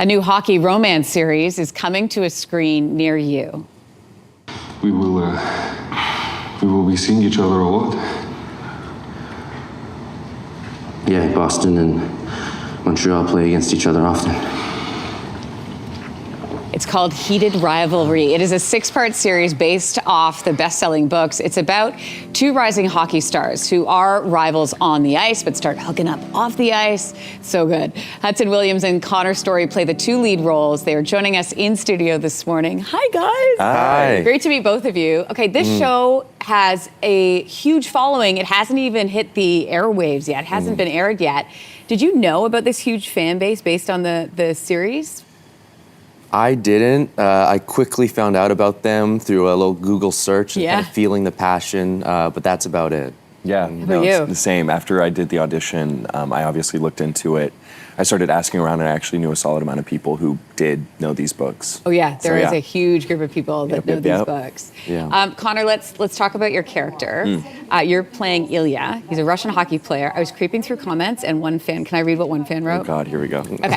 A new hockey romance series is coming to a screen near you. We will be seeing each other a lot. Yeah, Boston and Montreal play against each other often. It's called Heated Rivalry. It is a 6-part series based off the best-selling books. It's about 2 rising hockey stars who are rivals on the ice but start hooking up off the ice. So good. Hudson Williams and Connor Storrie play the 2 lead roles. They are joining us in studio this morning. Hi, guys. Hi. Great to meet both of you. Okay, this show has a huge following. It hasn't even hit the airwaves yet. It hasn't been aired yet. Did you know about this huge fan base based on the series? I didn't. I quickly found out about them through a little Google search and kind of feeling the passion, but that's about it. Yeah, no, it's the same. After I did the audition, I obviously looked into it. I started asking around, and I actually knew a solid amount of people who did know these books. Oh yeah, there is a huge group of people that know these books. Yeah. Connor, let's talk about your character. You're playing Ilya. He's a Russian hockey player. I was creeping through comments, and one fan. Can I read what one fan wrote? Oh God, here we go. Okay.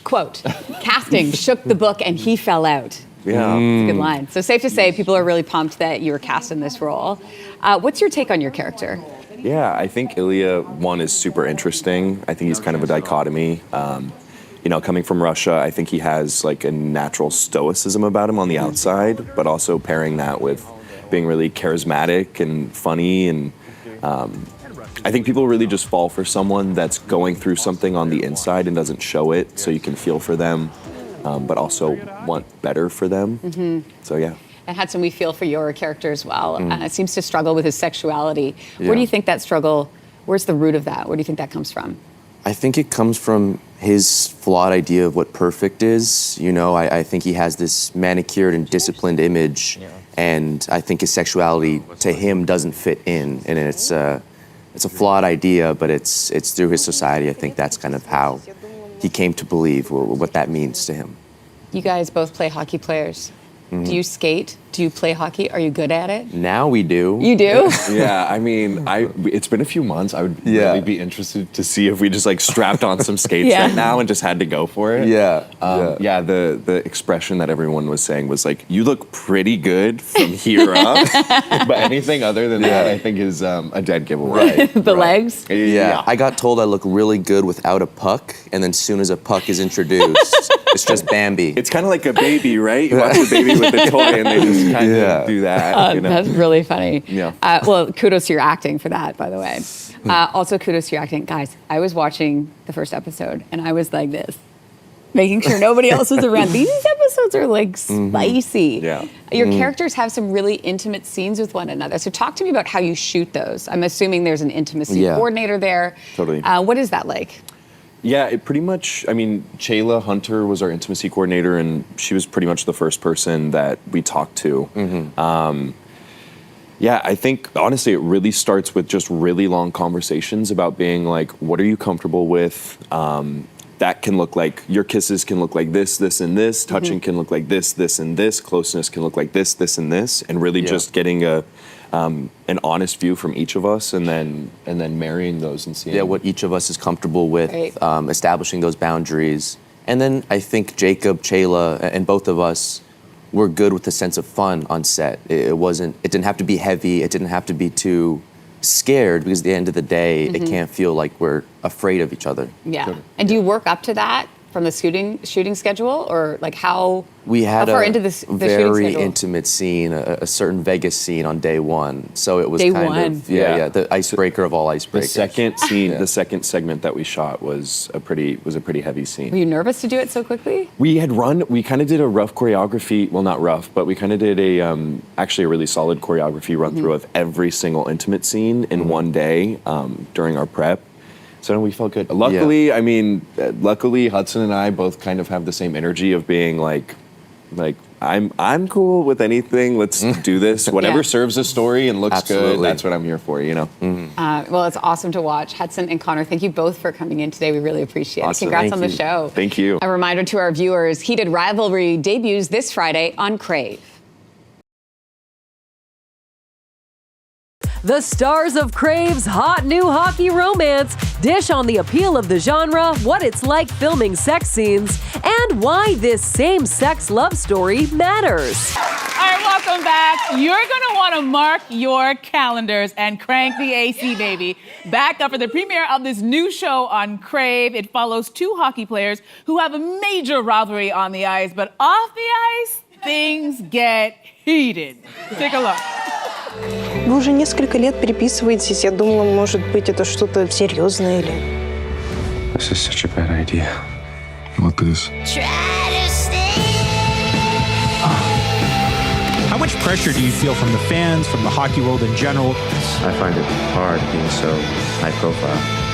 Quote, casting shook the book and he fell out. Yeah. It's a good line. So safe to say people are really pumped that you were cast in this role. What's your take on your character? Yeah, I think Ilya, one, is super interesting. I think he's kind of a dichotomy. You know, coming from Russia, I think he has like a natural stoicism about him on the outside, but also pairing that with being really charismatic and funny. And I think people really just fall for someone that's going through something on the inside and doesn't show it, so you can feel for them, but also want better for them. So yeah. And Hudson, we feel for your character as well. It seems to struggle with his sexuality. Where do you think that struggle, where's the root of that? Where do you think that comes from? I think it comes from his flawed idea of what perfect is. You know, I think he has this manicured and disciplined image, and I think his sexuality to him doesn't fit in, and it's a flawed idea, but it's through his society. I think that's kind of how he came to believe what that means to him. You guys both play hockey players. Do you skate? Do you play hockey? Are you good at it? Now we do. You do? Yeah, I mean, it's been a few months. I would really be interested to see if we just like strapped on some skates right now and just had to go for it. Yeah. The expression that everyone was saying was like, you look pretty good from here up. But anything other than that, I think is a dead giveaway. Right. The legs? Yeah. I got told I look really good without a puck, and then as soon as a puck is introduced, it's just Bambi. It's kind of like a baby, right? You watch the baby with the toy and they just kind of do that. You know? That's really funny. Yeah. Well, kudos to your acting for that, by the way. Also, kudos to your acting. Guys, I was watching the first episode, and I was like this, making sure nobody else was around. These episodes are like spicy. Yeah. Your characters have some really intimate scenes with one another. So talk to me about how you shoot those. I'm assuming there's an intimacy coordinator there. Totally. What is that like? Yeah, it pretty much, I mean, Chayla Hunter was our intimacy coordinator, and she was pretty much the first person that we talked to. Yeah, I think, honestly, it really starts with just really long conversations about being like, what are you comfortable with? That can look like, your kisses can look like this, this, and this. Touching can look like this, this, and this. Closeness can look like this, this, and this. And really just getting an honest view from each of us, and then marrying those and seeing what each of us is comfortable with, establishing those boundaries. And then I think Jacob, Chayla, and both of us were good with a sense of fun on set. It didn't have to be heavy. It didn't have to be too scared, because at the end of the day, it can't feel like we're afraid of each other. Yeah. And do you work up to that from the shooting schedule, or like how? We had how far a into the shooting very schedule? intimate scene, a certain Vegas scene on day one. So it was Day kind one. of the icebreaker of all icebreakers. the second scene, the second segment that we shot was a pretty heavy scene. Were you nervous to do it so quickly? We kind of did a rough choreography, well, not rough, but we kind of did actually a really solid choreography run through of every single intimate scene in one day during our prep. So we felt good. Luckily, I mean, Hudson and I both kind of have the same energy of being like I'm cool with anything. Let's do this. Whatever serves a story and looks good, that's what I'm here for, you know? Well, it's awesome to watch. Hudson and Connor, thank you both for coming in today. We really appreciate it. Congrats on the show. Thank you. A reminder to our viewers, Heated Rivalry debuts this Friday on Crave. The stars of Crave's hot new hockey romance dish on the appeal of the genre, what it's like filming sex scenes, and why this same-sex love story matters. All right, welcome back. You're going to want to mark your calendars and crank the AC, baby. Back up for the premiere of this new show on Crave. It follows two hockey players who have a major rivalry on the ice, but off the ice, things get heated. Take a look. Вы уже несколько лет переписываетесь. Я думала, может быть, это что-то серьезное или... This is such a bad idea. What is? How much pressure do you feel from the fans, from the hockey world in general? I find it hard being so high profile.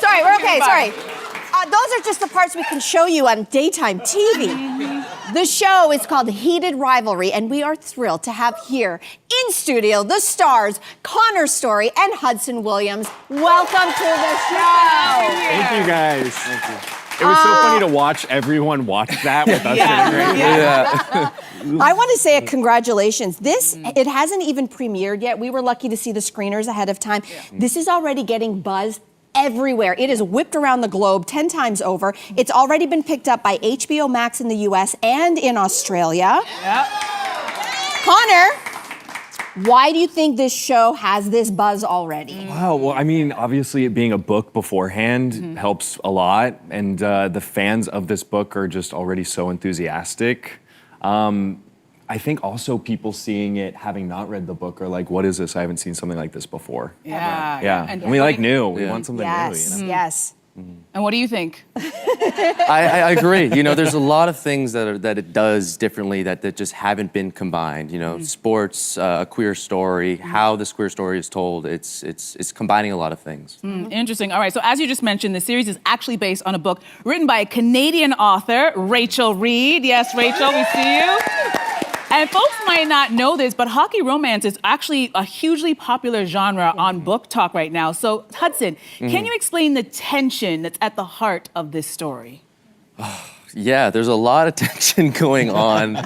Sorry, we're okay, sorry. Those are just the parts we can show you on daytime TV. The show is called Heated Rivalry, and we are thrilled to have here in studio the stars, Connor Storrie and Hudson Williams. Welcome to the show. Thank you, guys. Thank you. It was so funny to watch everyone watch that with us sitting right here. I want to say a congratulations. It hasn't even premiered yet. We were lucky to see the screeners ahead of time. This is already getting buzz everywhere. It is whipped around the globe 10 times over. It's already been picked up by HBO Max in the US and in Australia. Connor, why do you think this show has this buzz already? Wow, well, I mean, obviously it being a book beforehand helps a lot, and the fans of this book are just already so enthusiastic. I think also people seeing it, having not read the book, are like, what is this? I haven't seen something like this before. Yeah. And we like new. We want something new, you know? Yes. And what do you think? I agree. You know, there's a lot of things that it does differently that just haven't been combined. You know, sports, a queer story, how this queer story is told. It's combining a lot of things. Interesting. All right, so as you just mentioned, the series is actually based on a book written by a Canadian author, Rachel Reed. Yes, Rachel, we see you. And folks might not know this, but hockey romance is actually a hugely popular genre on Book Talk right now. So, Hudson, can you explain the tension that's at the heart of this story? Yeah, there's a lot of tension going on,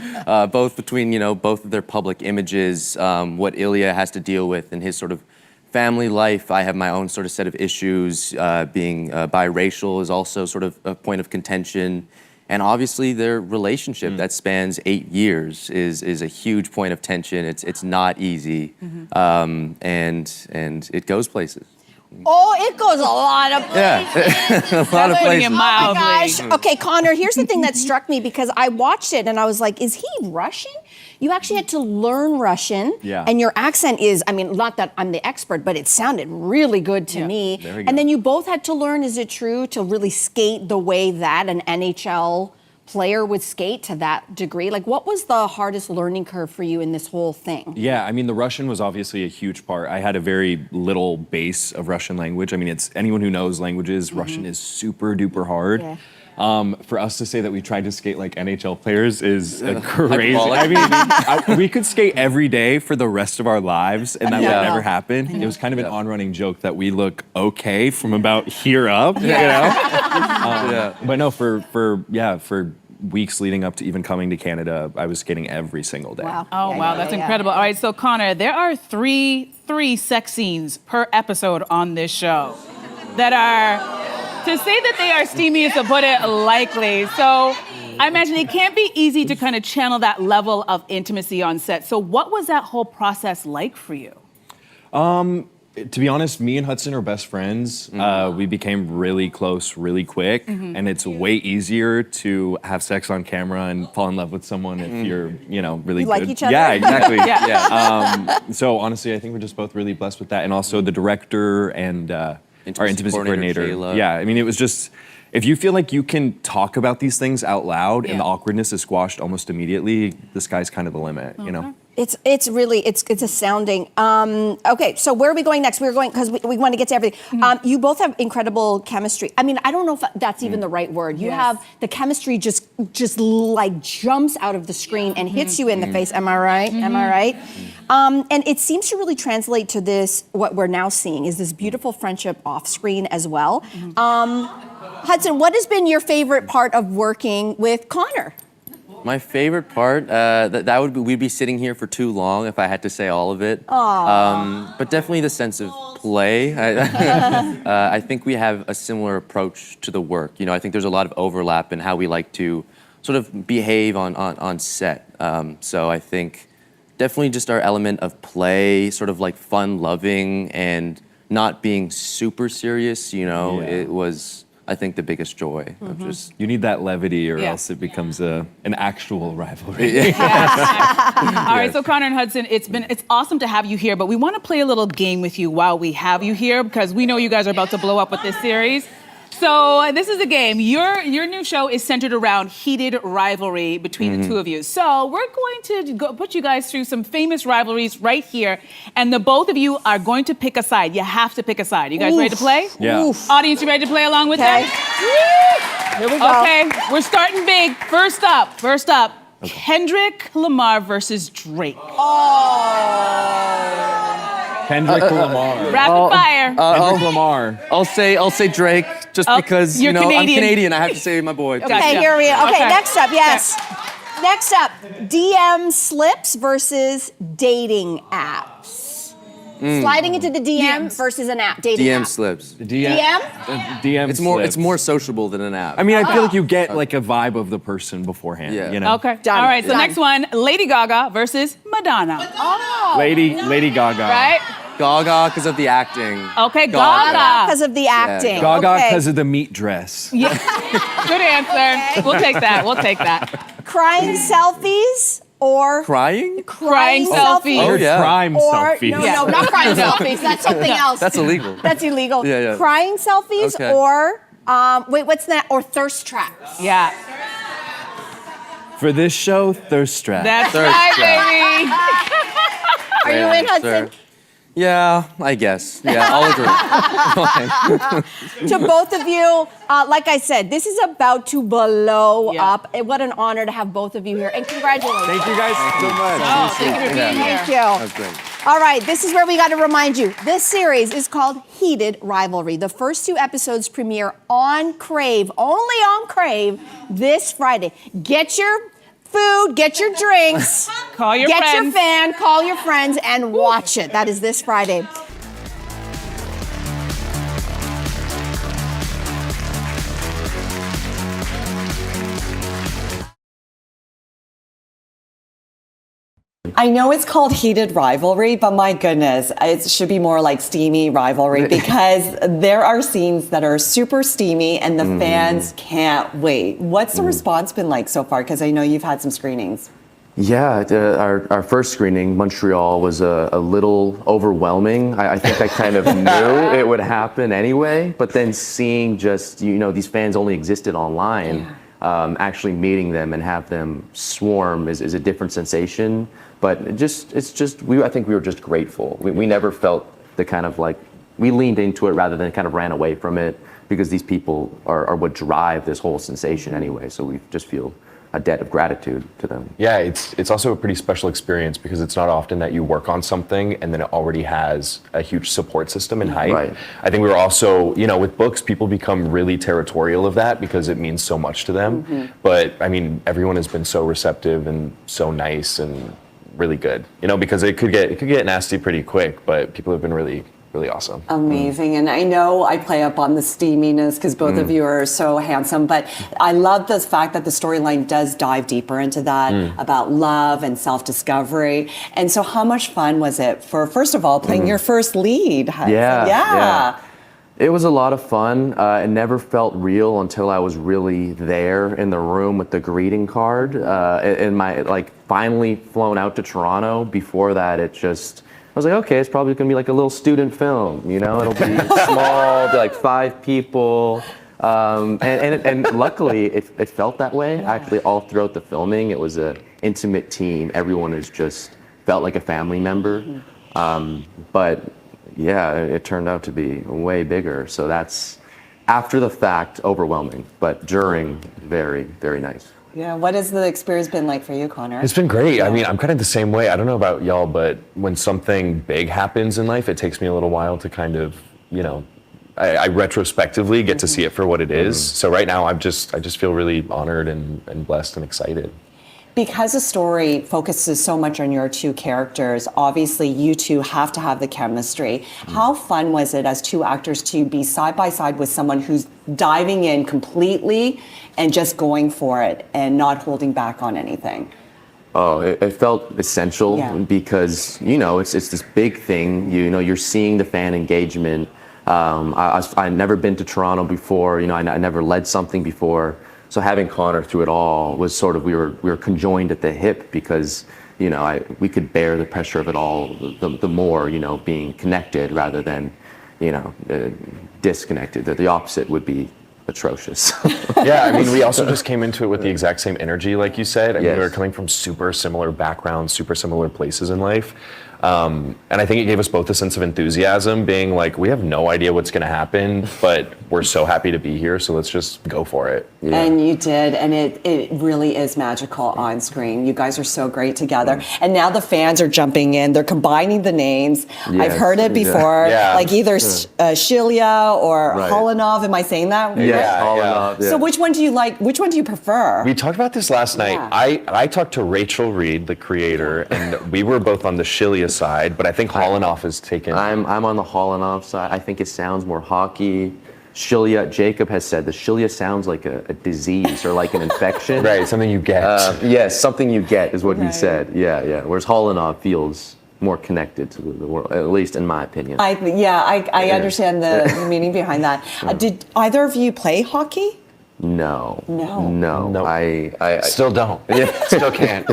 both between, both of their public images, what Ilya has to deal with in his sort of family life. I have my own sort of set of issues. Being biracial is also sort of a point of contention. And obviously their relationship that spans 8 years is a huge point of tension. It's not easy, and it goes places. Oh, it goes a lot of places. Yeah, a lot of places. Oh my gosh. Okay, Connor, here's the thing that struck me because I watched it and I was like, is he Russian? You actually had to learn Russian. Yeah. And your accent is, I mean, not that I'm the expert, but it sounded really good to me. There we go. And then you both had to learn, is it true, to really skate the way that an NHL player would skate to that degree? Like, what was the hardest learning curve for you in this whole thing? Yeah, I mean, the Russian was obviously a huge part. I had a very little base of Russian language. I mean, it's anyone who knows languages, Russian is super duper hard. Yeah. For us to say that we tried to skate like NHL players is crazy. I mean, we could skate every day for the rest of our lives, and that would never happen. It was kind of an on-running joke that we look okay from about here up, you know? But no, for weeks leading up to even coming to Canada, I was skating every single day. Wow. Oh, wow, that's incredible. All right, so Connor, there are three sex scenes per episode on this show that are, to say that they are steamy is to put it lightly. So I imagine it can't be easy to kind of channel that level of intimacy on set. So what was that whole process like for you? To be honest, me and Hudson are best friends. We became really close really quick, and it's way easier to have sex on camera and fall in love with someone if you're, really You good. like each other? Yeah, exactly. So honestly, I think we're just both really blessed with that, and also the director and our intimacy coordinator. Jayla. Yeah, I mean, it was just, if you feel like you can talk about these things out loud and the awkwardness is squashed almost immediately, the sky's kind of the limit, you know? It's really astounding. Okay, so where are we going next? We're going because we want to get to everything. You both have incredible chemistry. I mean, I don't know if that's even the right word. You have the chemistry just like jumps out of the screen and hits you in the face. Am I right? Am I right? And it seems to really translate to this. What we're now seeing is this beautiful friendship off screen as well. Hudson, what has been your favorite part of working with Connor? My favorite part, that would be, we'd be sitting here for too long if I had to say all of it. But definitely the sense of play. I think we have a similar approach to the work. You know, I think there's a lot of overlap in how we like to sort of behave on set. So I think definitely just our element of play, sort of like fun-loving and not being super serious, you know, it was, I think, the biggest joy of just... You need that levity or else it becomes an actual rivalry. All right, so Connor and Hudson, it's awesome to have you here, but we want to play a little game with you while we have you here because we know you guys are about to blow up with this series. So this is a game. Your new show is centered around heated rivalry between the two of you. So we're going to put you guys through some famous rivalries right here, and the both of you are going to pick a side. You have to pick a side. You guys ready to play? Yeah. Audience, you ready to play along with us? Here we go. Okay, we're starting big. First up, Kendrick Lamar versus Drake. Kendrick Lamar. Rapid fire. Kendrick Lamar. I'll say Drake just because, you you're know, Canadian. I'm Canadian. I have to say my boy. Okay, here we go. Okay, next up, yes. Next up, DM slips versus dating apps. Sliding into the DM versus an app, dating app. DM slips. DM It's more sociable than an app. I mean, I feel like you get like a vibe of the person beforehand. Yeah. You know? Okay. Done. All right. So Done. next one, Lady Gaga versus Madonna. Lady Gaga. Right? Gaga because of the acting. Okay, Gaga. Because of the acting. Gaga Okay. because of the meat dress. Yeah. Good answer. We'll take that. We'll take that. Crying selfies or Crying? Crying selfies. Oh, yeah. Crime or selfies. no, not crying selfies. That's something else. That's illegal. That's illegal. Yeah. Crying selfies Okay. or wait, what's that? Or thirst traps. Yeah. For this show, thirst trap. That's Thirst right, Are you in, Hudson? Yeah, I guess. Yeah, I'll agree. To both of you, like I said, this is about to blow Yeah. up. What an honor to have both of you here, and congratulations. Thank you guys so much. Oh, thank you for being here. Thank you. That's great. All right, this is where we got to remind you. This series is called Heated Rivalry. The first 2 episodes premiere on Crave, only on Crave, this Friday. Get your food, get your drinks, Call your get friends. your fan, call your friends, and watch it. That is this Friday. I know it's called Heated Rivalry, but my goodness, it should be more like Steamy Rivalry because there are scenes that are super steamy and the fans can't wait. What's the response been like so far? Because I know you've had some screenings. Yeah, our first screening, Montreal, was a little overwhelming. I think I kind of knew it would happen anyway, but then seeing just, you know, these fans only existed online, actually meeting them and have them swarm is a different sensation. But I think we were just grateful. We never felt the kind of like, we leaned into it rather than kind of ran away from it because these people are what drive this whole sensation anyway. So we just feel a debt of gratitude to them. Yeah, it's also a pretty special experience because it's not often that you work on something and then it already has a huge support system and hype. Right. I think we were also, you know, with books, people become really territorial of that because it means so much to them. But I mean, everyone has been so receptive and so nice and really good, you know, because it could get nasty pretty quick, but people have been really awesome. Amazing. And I know I play up on the steaminess because both of you are so handsome, but I love the fact that the storyline does dive deeper into that about love and self-discovery. And so how much fun was it for, first of all, playing your first lead? Yeah. It was a lot of fun. It never felt real until I was really there in the room with the greeting card. And my finally flown out to Toronto. Before that, I was like, okay, it's probably gonna be like a little student film, you know? It'll be small, be like 5 people. And luckily, it felt that way. Actually, all throughout the filming, it was an intimate team. Everyone is just felt like a family member. But yeah, it turned out to be way bigger. So that's, after the fact, overwhelming, but during, very, very nice. Yeah, what has the experience been like for you, Connor? It's been great. I mean, I'm kind of the same way. I don't know about y'all, but when something big happens in life, it takes me a little while to kind of, you know, I retrospectively get to see it for what it is. So right now, I just feel really honored and blessed and excited. Because the story focuses so much on your two characters, obviously you two have to have the chemistry. How fun was it as two actors to be side by side with someone who's diving in completely and just going for it and not holding back on anything? Oh, it felt essential because, you know, it's this big thing. You know, you're seeing the fan engagement. I'd never been to Toronto before. You know, I never led something before. So having Connor through it all was sort of, we were conjoined at the hip because, you know, we could bear the pressure of it all the more, you know, being connected rather than, you know, disconnected. The opposite would be atrocious. Yeah, I mean, we also just came into it with the exact same energy, like you said. I mean, we were coming from super similar backgrounds, super similar places in life. And I think it gave us both a sense of enthusiasm, being like, we have no idea what's going to happen, but we're so happy to be here, so let's just go for it. Yeah. And you did, and it really is magical on screen. You guys are so great together. And now the fans are jumping in. They're combining the names. I've heard it before, like either Shilia or Holanov. Am I saying that? Yes, Holanov. Yeah. So which one do you like? Which one do you prefer? We talked about this last night. I talked to Rachel Reed, the creator, and we were both on the Shilia side, but I think Holanov is taken. I'm on the Holanov side. I think it sounds more hockey. Shilia, Jacob has said the Shilia sounds like a disease or like an infection. Right, something you get. Yes, something you get is what he said. Yeah. Whereas Holanov feels more connected to the world, at least in my opinion. I understand the meaning behind that. Did either of you play hockey? No. I still don't. Still can't.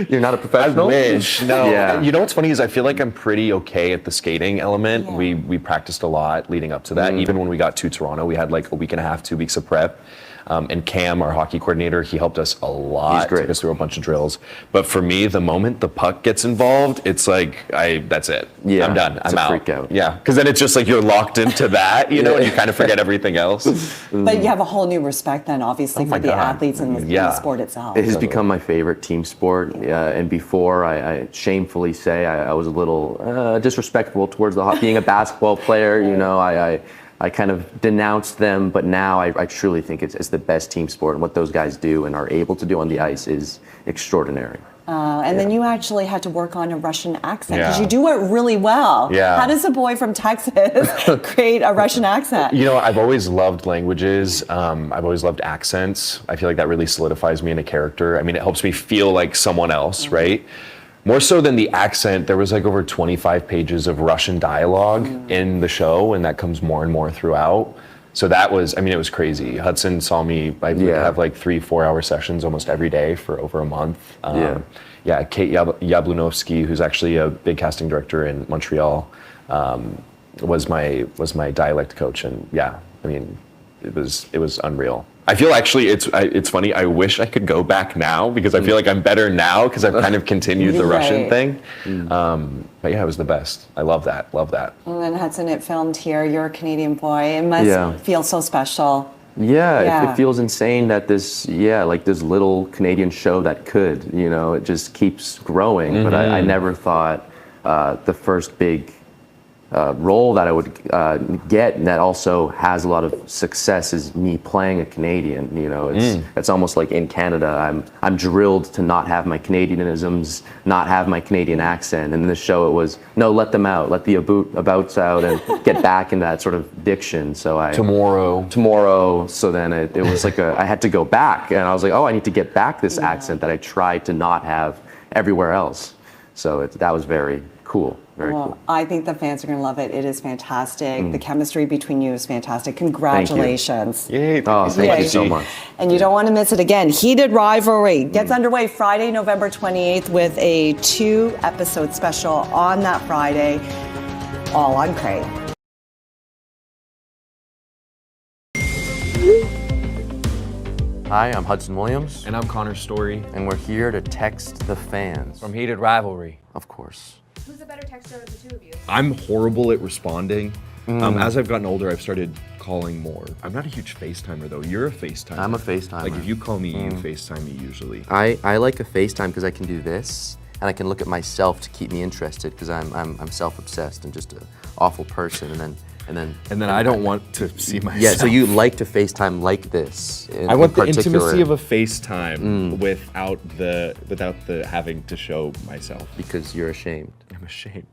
You're not a professional? I wish. No. Yeah. You know what's funny is I feel like I'm pretty okay at the skating element. Yeah. We practiced a lot leading up to that. Even when we got to Toronto, we had like a week and a half, 2 weeks of prep. And Cam, our hockey coordinator, he helped us a lot. He's great. Took us through a bunch of drills. But for me, the moment the puck gets involved, it's like, that's it. Yeah. I'm done. I'm out. Freak out. Yeah. Because then it's just like you're locked into that, you know, and you kind of forget everything else. But you have a whole new respect then, obviously, for the athletes and the sport itself. It has become my favorite team sport. And before, I shamefully say I was a little disrespectful towards being a basketball player. You know, I kind of denounced them, but now I truly think it's the best team sport, and what those guys do and are able to do on the ice is extraordinary. And then you actually had to work on a Russian accent because you do it really well. Yeah. How does a boy from Texas create a Russian accent? You know, I've always loved languages. I've always loved accents. I feel like that really solidifies me in a character. I mean, it helps me feel like someone else, right? More so than the accent, there was like over 25 pages of Russian dialogue in the show, and that comes more and more throughout. So that was, I mean, it was crazy. Hudson saw me, I would have like 3-4 hour sessions almost every day for over a month. Kate Yablunovsky, who's actually a big casting director in Montreal, was my dialect coach, and I mean, it was unreal. I feel actually it's funny. I wish I could go back now because I feel like I'm better now because I've kind of continued the Russian thing. But yeah, it was the best. I love that. And then Hudson, it filmed here. You're a Canadian boy. It must feel so special. Yeah, it feels insane that this little Canadian show that could, you know, it just keeps growing. But I never thought the first big role that I would get, and that also has a lot of success, is me playing a Canadian. You know, it's almost like in Canada, I'm drilled to not have my Canadianisms, not have my Canadian accent. And in the show, it was no, let them out, let the abouts out, and get back in that sort of diction. So tomorrow. So then it was like I had to go back, and I was like, oh, I need to get back this accent that I tried to not have everywhere else. So that was very cool. Cool. I think the fans are going to love it. It is fantastic. The chemistry between you is fantastic. Congratulations. Thank you. Thank you so much. And you don't want to miss it again. Heated Rivalry gets underway Friday, November 28th with a 2-episode special on that Friday, all on Crave. Hi, I'm Hudson Williams. And I'm Connor Storrie. And we're here to text the fans. From Heated Rivalry. Of course. Who's the better texter of the two of you? I'm horrible at responding. As I've gotten older, I've started calling more. I'm not a huge FaceTimer though. You're a FaceTimer. I'm a FaceTimer. Like if you call me, you FaceTime me usually. I like a FaceTime because I can do this, and I can look at myself to keep me interested because I'm self-obsessed and just an awful person, and then I don't want to see myself. Yeah, so you like to FaceTime like this. I want the intimacy of a FaceTime without the having to show myself. Because you're ashamed. I'm ashamed.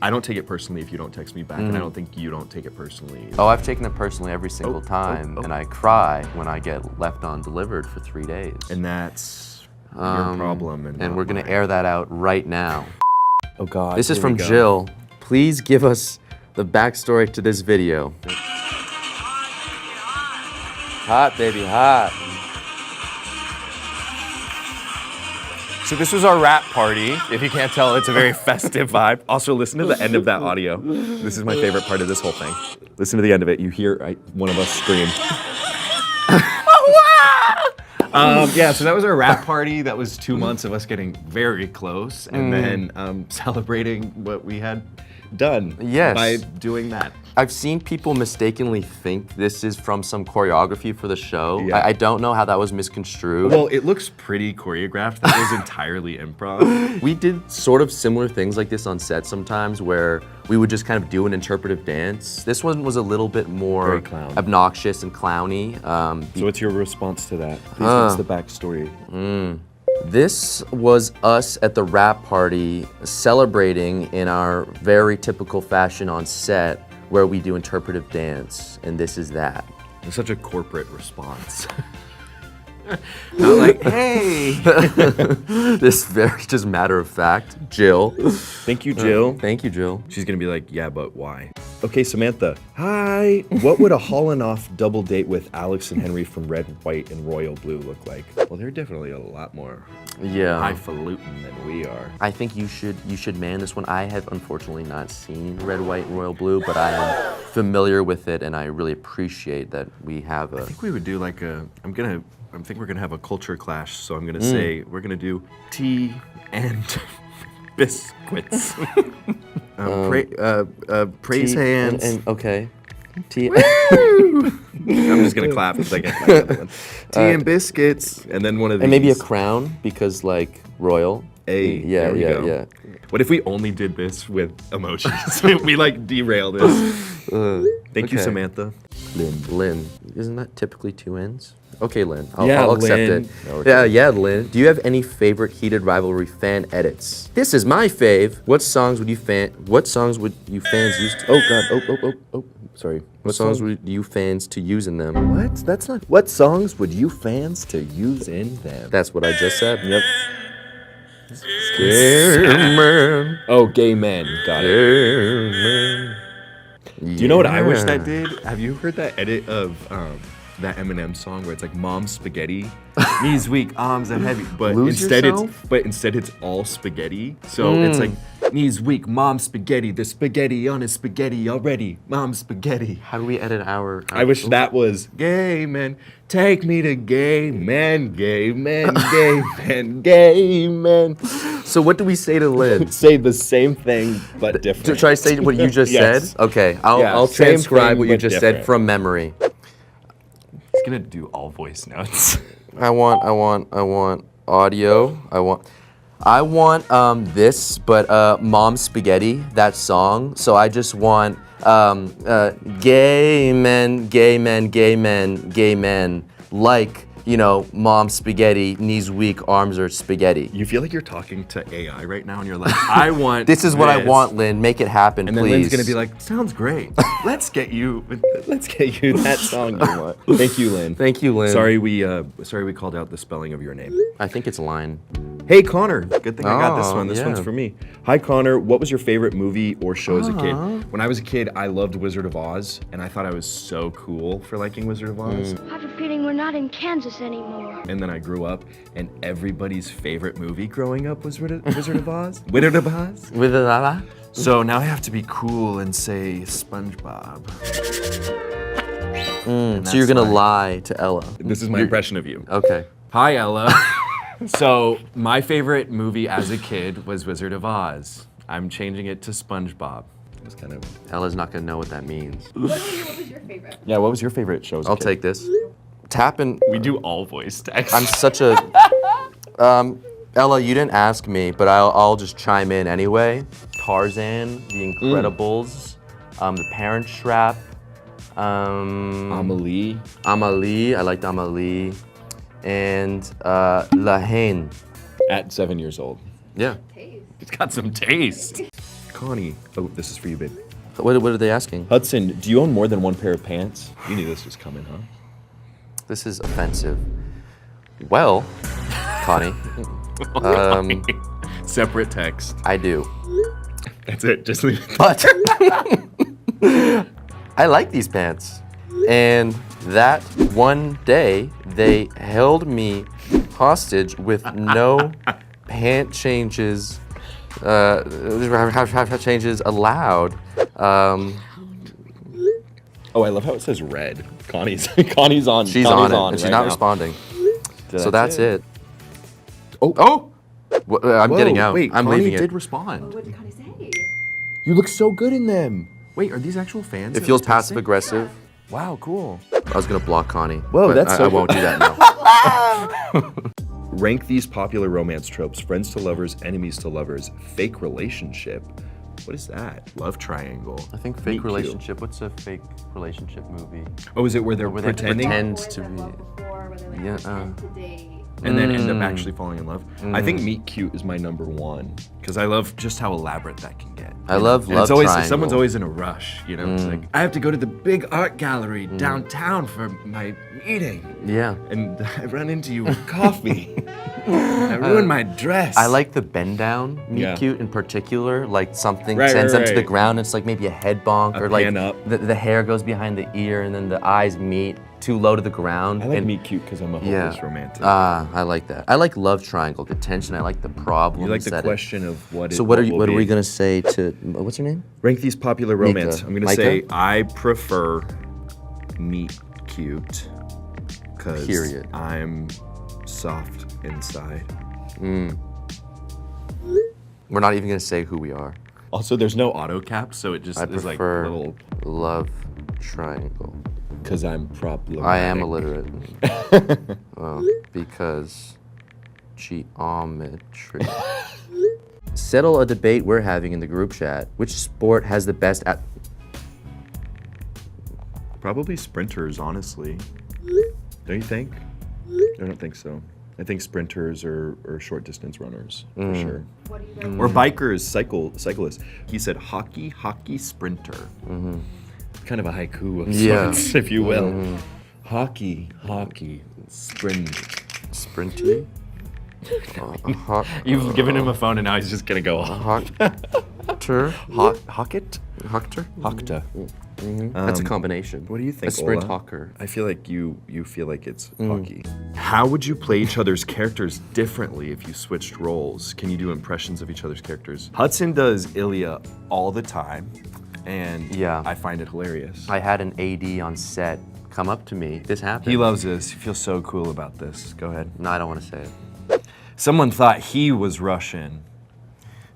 I don't take it personally if you don't text me back, and I don't think you don't take it personally. Oh, I've taken it personally every single time, and I cry when I get left undelivered for 3 days. And that's your problem. And we're gonna air that out right now. Oh God. This is from Jill. Please give us the backstory to this video. Hot, baby, hot. So this was our rap party. If you can't tell, it's a very festive vibe. Also, listen to the end of that audio. This is my favorite part of this whole thing. Listen to the end of it. You hear one of us scream. Yeah, so that was our rap party. That was 2 months of us getting very close and then celebrating what we had done by doing that. I've seen people mistakenly think this is from some choreography for the show. Yeah. I don't know how that was misconstrued. Well, it looks pretty choreographed. That was entirely improv. We did sort of similar things like this on set sometimes where we would just kind of do an interpretive dance. This one was a little bit more obnoxious and clowny. So what's your response to that? Please, what's the backstory? This was us at the rap party celebrating in our very typical fashion on set where we do interpretive dance, and this is that. It's such a corporate response. Not like, hey! This very just matter of fact, Jill. Thank you, Jill. Thank you, Jill. She's gonna be like, yeah, but why? Okay, Samantha. Hi. What would a Hollinoff double date with Alex and Henry from Red, White, and Royal Blue look like? Well, they're definitely a lot more highfalutin than we are. I think you should man this one. I have unfortunately not seen Red, White, and Royal Blue, but I am familiar with it, and I really appreciate that we have a. I think we would do like I think we're gonna have a culture clash, so I'm gonna say we're gonna do tea and biscuits. Praise hands. And okay. Tea. I'm just gonna clap if I get that one. Tea and biscuits, and then one of these. And maybe a crown because like royal. Yeah. What if we only did this with emojis? We like derail this. Thank you, Samantha. Lynn. Isn't that typically 2 N's? Okay, Lynn. I'll accept Lynn. it. Yeah, Lynn. Do you have any favorite Heated Rivalry fan edits? This is my fave. What songs would you fans use to? Oh God. Oh. Sorry. What songs would you fans to use in them? What? That's not. What songs would you fans to use in them? That's what I just said. Yep. Gay man. Oh, gay men. Got it. Gay man. Do you know what I wish that did? Have you heard that edit of that Eminem song where it's like mom spaghetti, knees weak, arms are heavy, but instead it's all spaghetti. So it's like knees weak, mom spaghetti, the spaghetti on his spaghetti already, mom spaghetti. How do we edit our I wish that was gay men, take me to gay men, gay men, gay men, gay men. So what do we say to Lynn? Say the same thing but different. Try to say what you just said? Okay, I'll transcribe what you just said from memory. He's gonna do all voice notes. I want audio. I want this, but Mom Spaghetti, that song. So I just want gay men, gay men, gay men, gay men, like, you know, mom spaghetti, knees weak, arms are spaghetti. You feel like you're talking to AI right now and you're like, I want This is what I want, Lynn. Make it happen, and then please. Lynn's gonna be like, sounds great. Let's get you that song you want. Thank you, Lynn. Thank you, Lynn. Sorry we called out the spelling of your name. I think it's line. Hey Connor, good thing I got this one. This one's for me. Hi Connor, what was your favorite movie or show as a kid? When I was a kid, I loved Wizard of Oz, and I thought I was so cool for liking Wizard of Oz. I have a feeling we're not in Kansas anymore. And then I grew up, and everybody's favorite movie growing up was Wizard of Oz. Wizard of Oz? Wizard of Oz? So now I have to be cool and say SpongeBob. So you're gonna lie to Ella. This is my impression of you. Okay. Hi, Ella. So my favorite movie as a kid was Wizard of Oz. I'm changing it to SpongeBob. It's kind of. Ella's not gonna know what that means. What was your favorite? Yeah, what was your favorite show as a I'll kid? take this. Tapping. We do all voice text. I'm such a. Ella, you didn't ask me, but I'll just chime in anyway. Tarzan, The Incredibles, The Parent Trap, Amelie. Amelie, I liked Amelie, and La Haine. At 7 years old. Yeah. It's got some taste. Connie, oh, this is for you, babe. What are they asking? Hudson, do you own more than one pair of pants? You knew this was coming, huh? This is offensive. Well, Connie. Separate text. I do. That's it. Just leave it. But I like these pants. And that one day, they held me hostage with no pant changes, changes allowed. Oh, I love how it says red. Connie's on. She's on it, and she's not responding. So that's it. Oh! I'm getting out. Wait, I'm Connie leaving did it. respond. What did Connie say? You look so good in them. Wait, are these actual fans? It feels passive aggressive. Wow, cool. I was gonna block Connie. Whoa, but that's so I won't do that now. Rank these popular romance tropes: friends to lovers, enemies to lovers, fake relationship. What is that? Love triangle. I think Meet fake cute. relationship. What's a fake relationship movie? Oh, is it where they're Where they pretending? pretend to be. Yeah. And then end up actually falling in love. I think Meet Cute is my number one because I love just how elaborate that can get. I love And love it's always triangle. someone's always in a rush, you know. It's like I have to go to the big art gallery downtown for my meeting, Yeah. and I run into you with coffee. I ruined my dress. I like the bend down meet Yeah. cute in particular. Like something Right, sends right, them to the right. ground. It's like maybe a head bonk A or like pan up. The hair goes behind the ear and then the eyes meet too low to the ground. I like and, Meet Cute because I'm a hopeless romantic. I like that. I like love triangle, good tension. I like the problem. You like the setting. question of what. So it, what are will we be. gonna say to what's her name? Rank these popular romance. I'm gonna Micah? say I prefer Meet Cute because Period. I'm soft inside. We're not even gonna say who we are. Also, there's no auto cap, so it just I is like prefer little. love triangle. Because I'm problematic. I am illiterate. Because geometry. Settle a debate we're having in the group chat. Which sport has the best at? Probably sprinters, honestly. Don't you think? I don't think so. I think sprinters or short distance runners for sure. Or bikers, cyclists. He said hockey, sprinter. Kind of a haiku of sorts, if you will. Hockey, sprint. Sprinty? You've given him a phone and now he's just gonna go Hockter? Hocket? Hockter? Hockta. That's a combination. What do you think, A sprint Ola? hawker. I feel like you feel like it's hockey. How would you play each other's characters differently if you switched roles? Can you do impressions of each other's characters? Hudson does Ilya all the time, and Yeah. I find it hilarious. I had an AD on set come up to me. This happened. He loves this. He feels so cool about this. Go ahead. No, I don't want to say it. Someone thought he was Russian.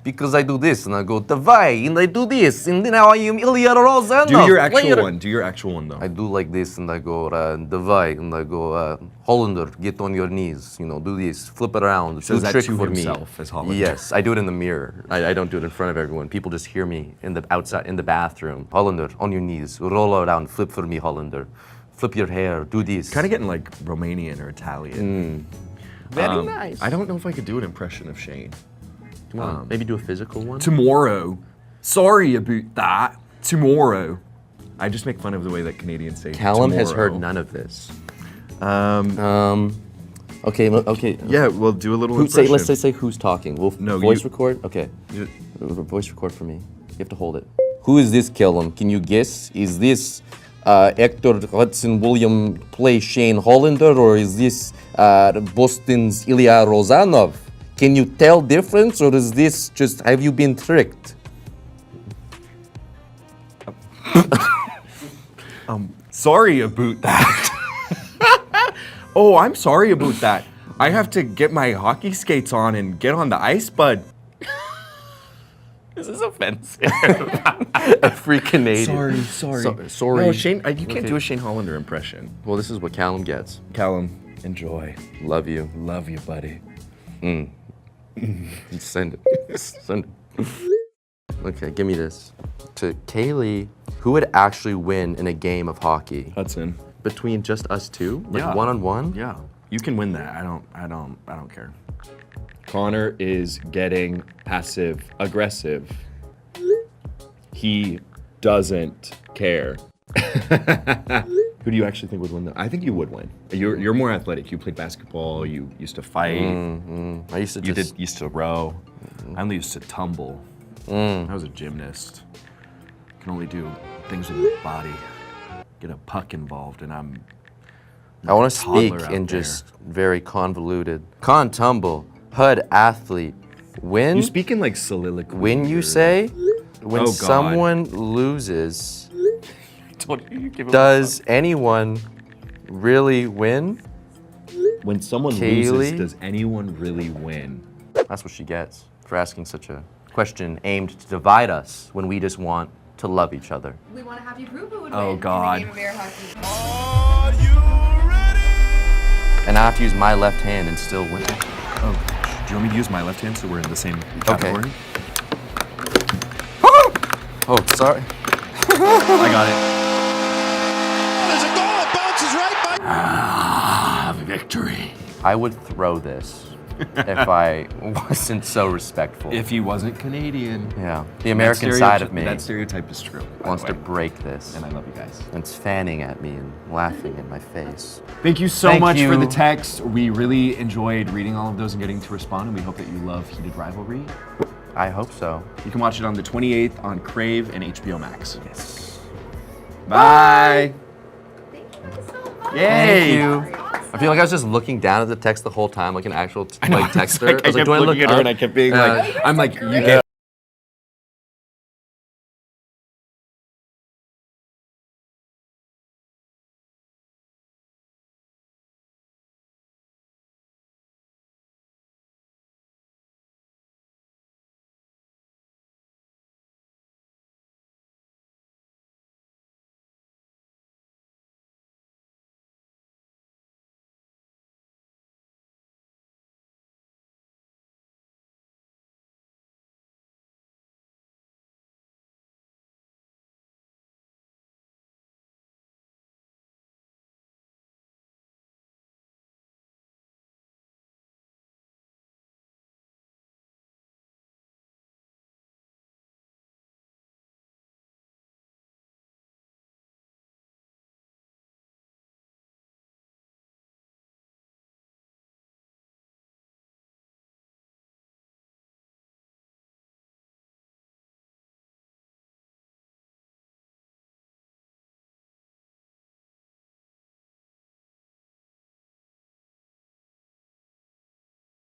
Because I do this and I go Davai and I do this and then I am Ilya Rozanov. Do your actual one. Do your actual one though. I do like this and I go Davai and I go Hollander, get on your knees, you know, do this, flip it around, Says do that trick to for himself me. as Hollander. Yes, I do it in the mirror. I don't do it in front of everyone. People just hear me in the outside in the bathroom. Hollander, on your knees, roll around, flip for me, Hollander. Flip your hair, do this. Kind of getting like Romanian or Italian. Very nice. I don't know if I could do an impression of Shane. Come on, maybe do a physical one. Tomorrow. Sorry about that. Tomorrow. I just make fun of the way that Canadians say Callum has tomorrow. heard none of this. Okay. Yeah, we'll do a little Let's impression. say who's talking. We'll No, voice you- record. Okay. Voice record for me. You have to hold it. Who is this, Callum? Can you guess? Is this Hector Hudson William play Shane Hollander, or is this Boston's Ilya Rozanov? Can you tell difference, or is this just, have you been tricked? sorry about that. Oh, I'm sorry about that. I have to get my hockey skates on and get on the ice, bud. This is offensive. A free Canadian. Sorry. No, Shane, you can't do a Shane Hollander impression. Well, this is what Callum gets. Callum, enjoy. Love you. Love you, buddy. Send it. Send it. Okay, give me this. To Kaylee, who would actually win in a game of hockey? Hudson. Between just us two? Like Yeah. one-on-one? Yeah. You can win that. I don't care. Connor is getting passive aggressive. He doesn't care. Who do you actually think would win that? I think you would win. You're more athletic. You played basketball. You used to fight. I used to used to row. I only used to tumble. I was a gymnast. Can only do things with my body. Get a puck involved, and I want to speak in just very convoluted. Con tumble, HUD athlete. When You speak in like soliloquy. When you say, when Oh, God. someone loses, you give does anyone really win? When someone Kaylee? loses, does anyone really win? That's what she gets for asking such a question aimed to divide us when we just want to love each other. We want to have you prove who would Oh, win God. in the game of air hockey. And I have to use my left hand and still win. Oh, do you want me to use my left hand so we're in the same category? Oh, sorry. I got it. There's a goal. It bounces right by. Victory. I would throw this if I wasn't so respectful. If he wasn't Canadian. Yeah, the American side of me That stereotype is true. by wants the to way. break this. And I love you guys. And it's fanning at me and laughing in my face. Thank you so Thank much for you. the text. We really enjoyed reading all of those and getting to respond, and we hope that you love Heated Rivalry. I hope so. You can watch it on the 28th on Crave and HBO Max. Yes. Bye. Thank you. I feel like I was just looking down at the text the whole time, like an actual like texter. I kept looking at her and I kept being like, I'm like, you get.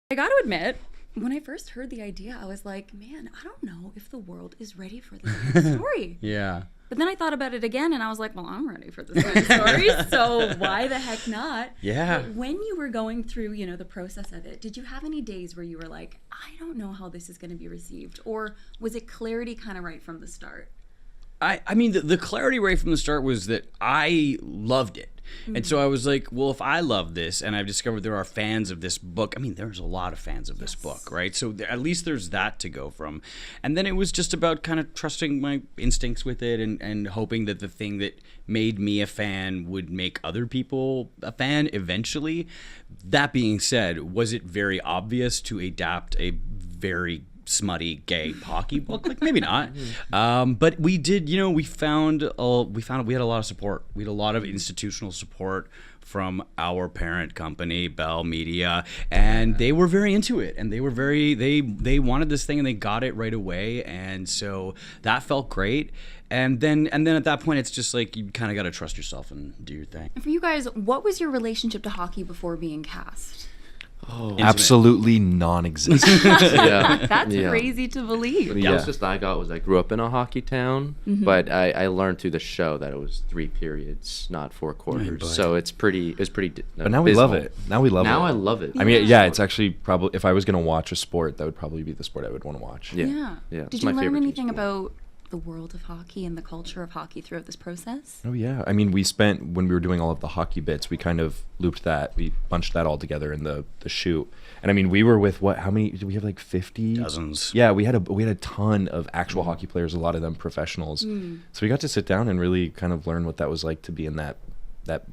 I gotta admit, when I first heard the idea, I was like, man, I don't know if the world is ready for this kind of story. Yeah. But then I thought about it again and I was like, well, I'm ready for this kind of story, so why the heck not? Yeah. But when you were going through, you know, the process of it, did you have any days where you were like, I don't know how this is going to be received? Or was it clarity kind of right from the start? I mean, the clarity right from the start was that I loved it. And so I was like, well, if I love this and I've discovered there are fans of this book, I mean, there's a lot of fans of this book, right? So at least there's that to go from. And then it was just about kind of trusting my instincts with it and hoping that the thing that made me a fan would make other people a fan eventually. That being said, was it very obvious to adapt a very smutty gay hockey book? Like, maybe not. But we did, you know, we found we had a lot of support. We had a lot of institutional support from our parent company, Bell Media, and they were very into it, and they were very, they wanted this thing and they got it right away, and so that felt great. And then at that point, it's just like, you kind of got to trust yourself and do your thing. And for you guys, what was your relationship to hockey before being cast? absolutely non-existent. That's crazy to believe. The closest I got was I grew up in a hockey town, but I learned through the show that it was 3 periods, not 4 quarters. So it's pretty. But now we love it. Now I love it. I mean, yeah, it's actually probably, if I was going to watch a sport, that would probably be the sport I would want to watch. Yeah. Did you learn anything about the world of hockey and the culture of hockey throughout this process? Oh yeah, I mean, when we were doing all of the hockey bits, we kind of looped that, we bunched that all together in the shoot. And I mean, we were with how many did we have, like 50? Dozens. Yeah, we had a ton of actual hockey players, a lot of them professionals. So we got to sit down and really kind of learn what that was like to be in that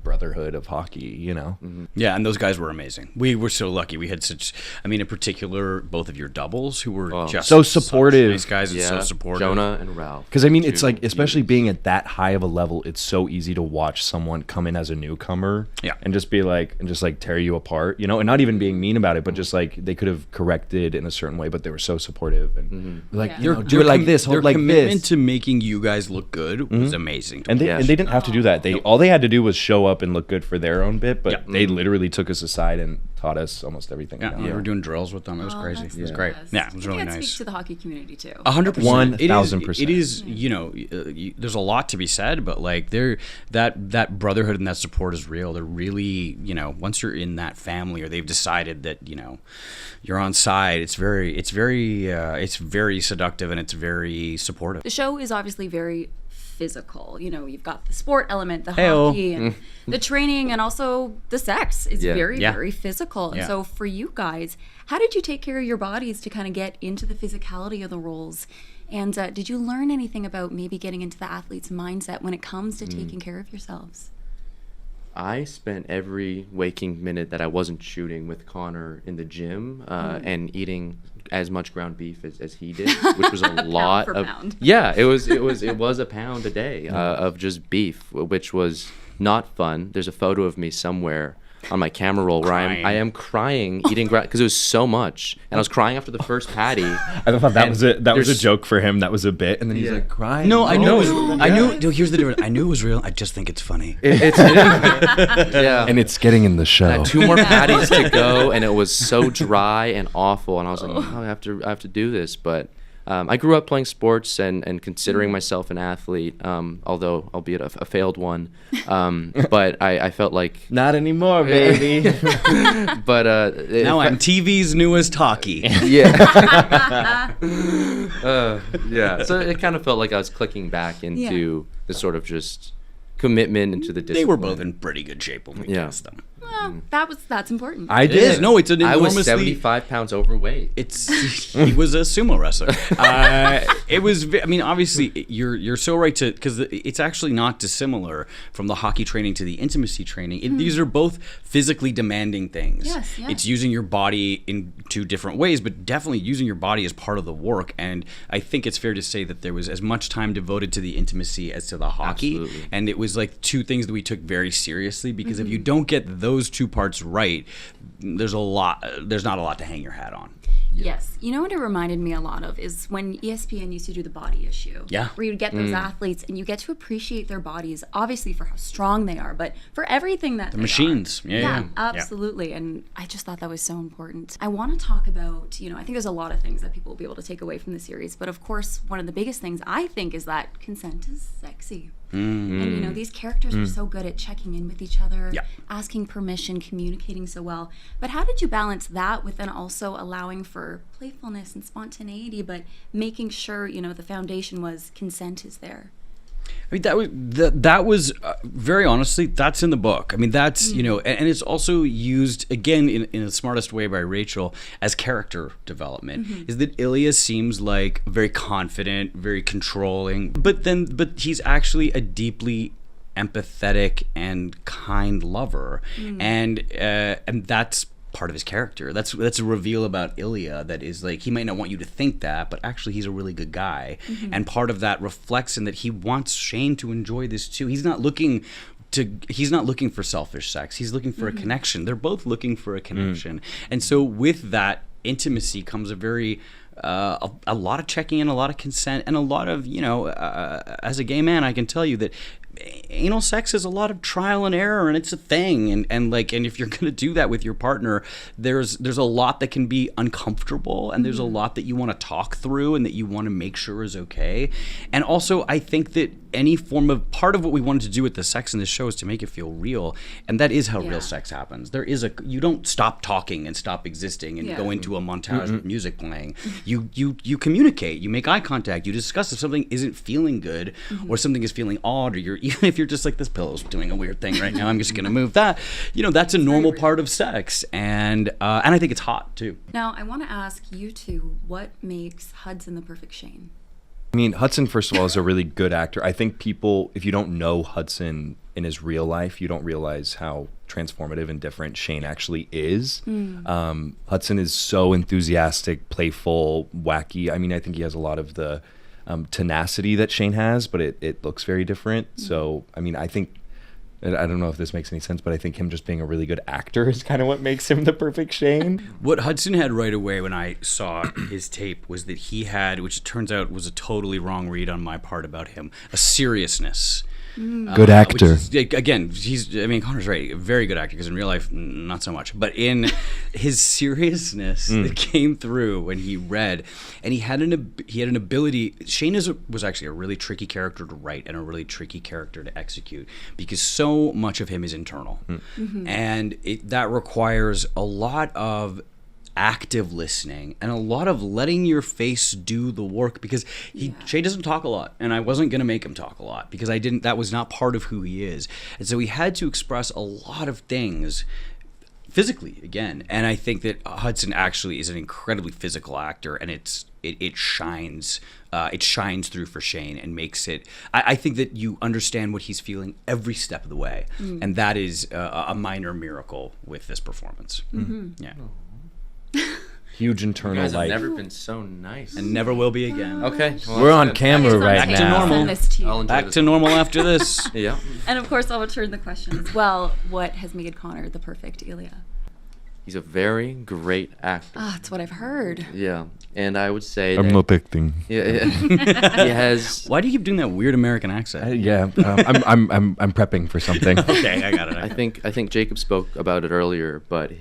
brotherhood of hockey, you know? Yeah, and those guys were amazing. We were so lucky. We had in particular, both of your doubles who were just so supportive. Nice guys and so supportive. Jonah and Ralph. Because I mean, it's like, especially being at that high of a level, it's so easy to watch someone come in as a newcomer, and just be like, and just like tear you apart, you know, and not even being mean about it, but just like they could have corrected in a certain way, but they were so supportive and like, you know, do it like this, hold like this. Their commitment to making you guys look good was amazing. And they didn't have to do that. All they had to do was show up and look good for their own bit, but they literally took us aside and taught us almost everything. We were doing drills with them. It was crazy. It was great. Yeah, it was really It nice. speaks to the hockey community too. 100%. 1000%. It is. You know, there's a lot to be said, but like that brotherhood and that support is real. They're really, you know, once you're in that family or they've decided that, you know, you're on side, it's very seductive and it's very supportive. The show is obviously very physical. You know, you've got the sport element, the hockey, and the training, and also the sex. It's very physical. And so for you guys, how did you take care of your bodies to kind of get into the physicality of the roles? And did you learn anything about maybe getting into the athlete's mindset when it comes to taking care of yourselves? I spent every waking minute that I wasn't shooting with Connor in the gym and eating as much ground beef as he did, which was a lot pound for of pound. Yeah, it was a pound a day of just beef, which was not fun. There's a photo of me somewhere on my camera roll where I am crying eating ground because it was so much, and I was crying after the first patty. I thought that was a joke for him. That was a bit, and then he's like crying. No, I knew. I knew. Dude, here's the difference. I knew it was real. I just think it's funny. And it's getting in the show. I had 2 more patties to go, and it was so dry and awful. And I was like, I have to do this. But I grew up playing sports and considering myself an athlete, although albeit a failed one. But I felt like not anymore, baby. But now I'm TV's newest hockey. Yeah. So it kind of felt like I was clicking back into the sort of just commitment into the discipline. They were both in pretty good shape when we cast them. Well, that's important. I did. No, it's an enormously. I was 75 pounds overweight. He was a sumo wrestler. It was. I mean, obviously, you're so right to, because it's actually not dissimilar from the hockey training to the intimacy training. These are both physically demanding things. Yes. It's using your body in 2 different ways, but definitely using your body as part of the work. And I think it's fair to say that there was as much time devoted to the intimacy as to the hockey. Absolutely. And it was like 2 things that we took very seriously, because if you don't get those 2 parts right, there's not a lot to hang your hat on. Yes. You know what it reminded me a lot of is when ESPN used to do the body issue. Yeah. Where you'd get those athletes and you get to appreciate their bodies, obviously for how strong they are, but for everything that The machines. are. Yeah. Absolutely. And I just thought that was so important. I want to talk about, you know, I think there's a lot of things that people will be able to take away from the series, but of course, one of the biggest things I think is that consent is sexy. And you know, these characters are so good at checking in with each other, asking permission, communicating so well. But how did you balance that with then also allowing for playfulness and spontaneity, but making sure, you know, the foundation was consent is there? I mean, that was very honestly, that's in the book. I mean, that's, you know, and it's also used, again, in the smartest way by Rachel as character development, is that Ilya seems like very confident, very controlling, but he's actually a deeply empathetic and kind lover. And that's part of his character. That's a reveal about Ilya that is like, he might not want you to think that, but actually he's a really good guy. And part of that reflects in that he wants Shane to enjoy this too. He's not looking for selfish sex. He's looking for a connection. They're both looking for a connection. And so with that intimacy comes a very a lot of checking in, a lot of consent, and a lot of, you know, as a gay man, I can tell you that anal sex is a lot of trial and error, and it's a thing, and if you're gonna do that with your partner, there's a lot that can be uncomfortable, and there's a lot that you want to talk through and that you want to make sure is okay. And also, I think that any form of part of what we wanted to do with the sex in this show is to make it feel real, and that is how real sex happens. You don't stop talking and stop existing and go into a montage with music playing. You communicate, you make eye contact, you discuss if something isn't feeling good or something is feeling odd, or even if you're just like, this pillow's doing a weird thing right now, I'm just gonna move that. That's a normal part of sex, and I think it's hot too. Now, I want to ask you two, what makes Hudson the perfect Shane? I mean, Hudson, first of all, is a really good actor. I think people, if you don't know Hudson in his real life, you don't realize how transformative and different Shane actually is. Hudson is so enthusiastic, playful, wacky. I mean, I think he has a lot of the tenacity that Shane has, but it looks very different. So, I mean, I don't know if this makes any sense, but I think him just being a really good actor is kind of what makes him the perfect Shane. What Hudson had right away when I saw his tape was that he had, which it turns out was a totally wrong read on my part about him, a seriousness. Good actor. Again, Connor's right, a very good actor, because in real life, not so much. But in his seriousness that came through when he read, and he had an ability. Shane was actually a really tricky character to write and a really tricky character to execute, because so much of him is internal, and that requires a lot of active listening and a lot of letting your face do the work, because Shane doesn't talk a lot, and I wasn't going to make him talk a lot because that was not part of who he is. And so he had to express a lot of things physically again. And I think that Hudson actually is an incredibly physical actor, and it shines through for Shane and makes it, I think that you understand what he's feeling every step of the way. And that is a minor miracle with this performance. Yeah. Huge internal You guys have life. never been so nice. And never will be again. Okay. Well, We're on that's good. camera right Back to now. normal. Send this to you. I'll enjoy Back this to one. normal after this. Yeah. And of course, I'll return the question as well. What has made Connor the perfect Ilya? He's a very great actor. Ah, that's what I've heard. Yeah, and I would say I'm that, not acting. Yeah, he has. Why do you keep doing that weird American accent? I'm prepping for something. Okay, I got it. I think Jacob spoke about it earlier, but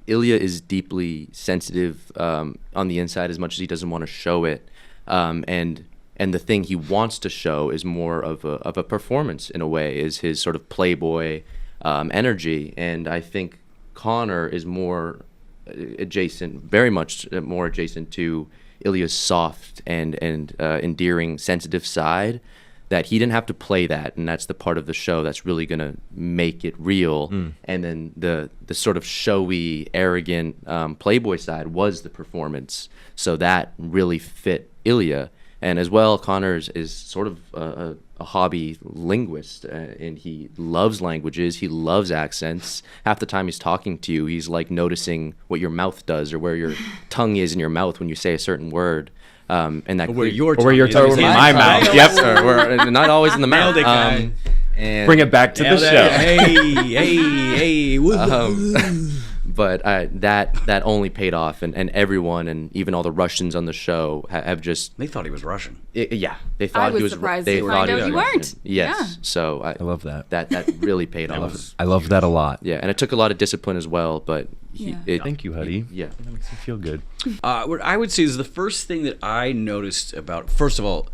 Ilya is deeply sensitive on the inside as much as he doesn't want to show it, and the thing he wants to show is more of a performance in a way, is his sort of playboy energy, and I think Connor is more adjacent, very much more adjacent to Ilya's soft and endearing, sensitive side. That he didn't have to play that, and that's the part of the show that's really gonna make it real. And then the sort of showy, arrogant playboy side was the performance. So that really fit Ilya. And as well, Connor is sort of a hobby linguist, and he loves languages. He loves accents. Half the time he's talking to you, he's like noticing what your mouth does or where your tongue is in your mouth when you say a certain word. And that Where your tongue is in my mouth. Yep. Or not always in the mouth. Nailed it, guy. And Bring it back to the show. Hey. But that only paid off, and everyone, and even all the Russians on the show have just. They thought he was Russian. Yeah, they thought I he was was. surprised They to thought find he out was you Russian. weren't. Yes, Yeah. so I love that. That really paid off. I love that a lot. Yeah, and it took a lot of discipline as well, but Thank you, Huddy. Yeah, That makes me feel good. What I would say is the first thing that I noticed about, first of all,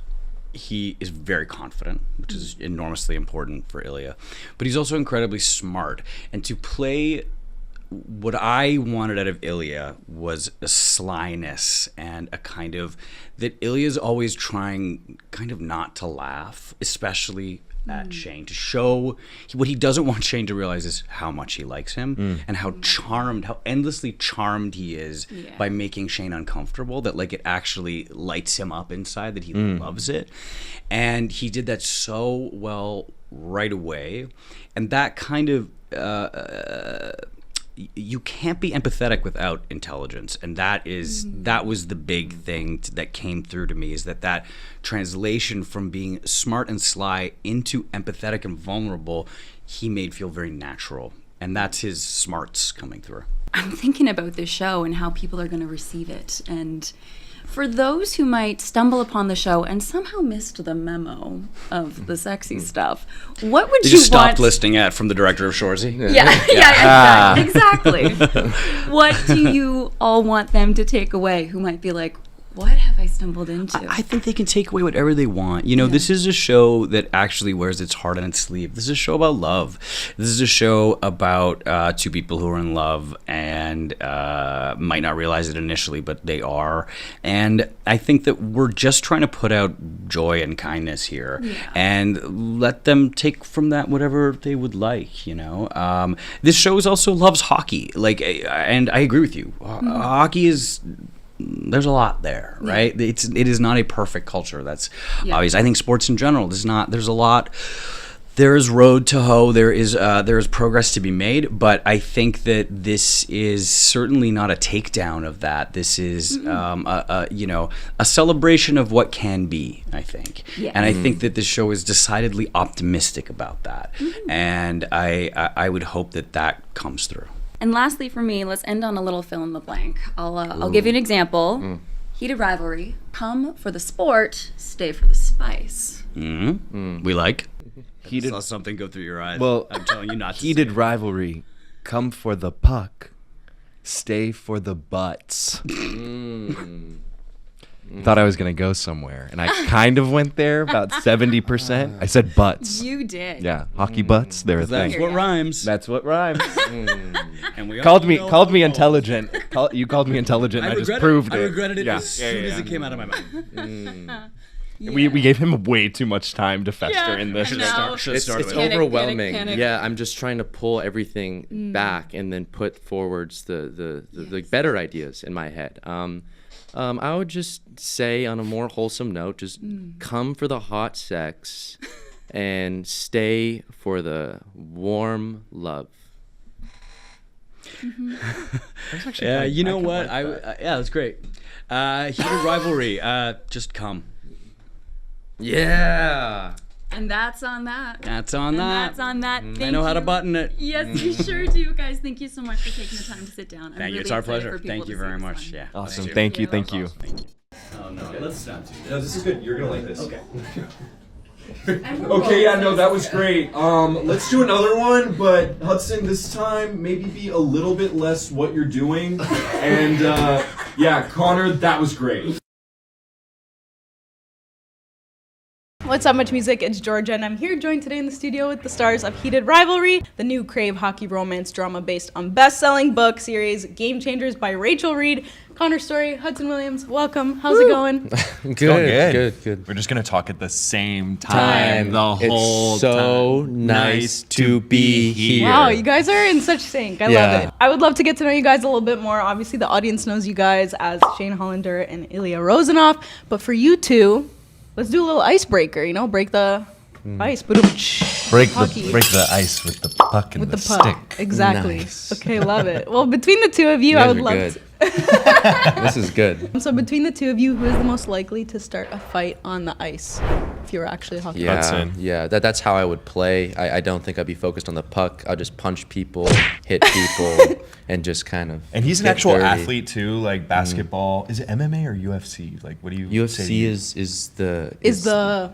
he is very confident, which is enormously important for Ilya, but he's also incredibly smart. And to play, what I wanted out of Ilya was a slyness and a kind of, that Ilya's always trying kind of not to laugh, especially at Shane, to show what he doesn't want Shane to realize is how much he likes him and how endlessly charmed he is by making Shane uncomfortable, that like it actually lights him up inside, that he loves it. And he did that so well right away. And that kind of, you can't be empathetic without intelligence, and that was the big thing that came through to me, is that translation from being smart and sly into empathetic and vulnerable, he made feel very natural, and that's his smarts coming through. I'm thinking about this show and how people are going to receive it, and For those who might stumble upon the show and somehow missed the memo of the sexy stuff, what would They you just want? stopped listing it from the director of Shorzy. Yeah, exactly. What do you all want them to take away who might be like, what have I stumbled into? I think they can take away whatever they want. You know, this is a show that actually wears its heart on its sleeve. This is a show about love. This is a show about two people who are in love and might not realize it initially, but they are. And I think that we're just trying to put out joy and kindness here and let them take from that whatever they would like, you know. This show also loves hockey. And I agree with you. Hockey is... There's a lot there, right? It is not a perfect culture. That's obvious. I think sports in general is not. There's a lot. There is road to hoe. There is progress to be made. But I think that this is certainly not a takedown of that. This is a celebration of what can be. I think, and I think that this show is decidedly optimistic about that. And I would hope that comes through. And lastly, for me, let's end on a little fill in the blank. I'll give you an example. Heated Rivalry. Come for the sport, stay for the spice. We like. Heated. I saw something go through your eyes. Well, I'm telling you not to. Heated Rivalry. Come for the puck, stay for the butts. Thought I was going to go somewhere, and I kind of went there, about 70%. I said butts. You did. Yeah, hockey butts, they're a thing. That's what rhymes. That's what rhymes. And we called all me know intelligent. You called me intelligent, I just proved it. I regretted it Yeah. as soon as it came out of my mouth. We gave him way too much time to fester in this. It's overwhelming. Yeah, I'm just trying to pull everything back and then put forwards the better ideas in my head. I would just say, on a more wholesome note, just come for the hot sex and stay for the warm love. Yeah, you know what? Yeah, that's great. Heated Rivalry. Just come. Yeah. And that's on that. That's on that. That's on that. I know how to button it. Yes, you sure do, guys. Thank you so much for taking the time to sit down. Thank you. It's our pleasure. Thank you very much. Yeah. Awesome. Thank you. Thank you. Oh no, let's not do this. No, this is good. You're gonna like this. Okay. Okay, yeah, no, that was great. Let's do another one, but Hudson, this time maybe be a little bit less what you're doing. And yeah, Connor, that was great. What's up, Much Music? It's Georgia, and I'm here joined today in the studio with the stars of Heated Rivalry, the new Crave hockey romance drama based on best-selling book series Game Changers by Rachel Reed, Connor Storrie, Hudson Williams. Welcome. How's it going? Good. We're just gonna talk at the same time the whole It's so time. nice to be here. Wow, you guys are in such sync. I love it. I would love to get to know you guys a little bit more. Obviously, the audience knows you guys as Shane Hollander and Ilya Rozanov, but for you two, let's do a little icebreaker, break the ice. Break Hockey. the ice with the puck and With the the puck. stick. Exactly. Nice. Okay, love it. Well, between the two of you, I would love to. This is good. So between the two of you, who is the most likely to start a fight on the ice if you were actually a hockey player? Yeah, yeah. That's how I would play. I don't think I'd be focused on the puck. I'll just punch people, hit people, and just kind of. And he's an get actual dirty. athlete too, like basketball. Is it MMA or UFC? Like, what do you? UFC is the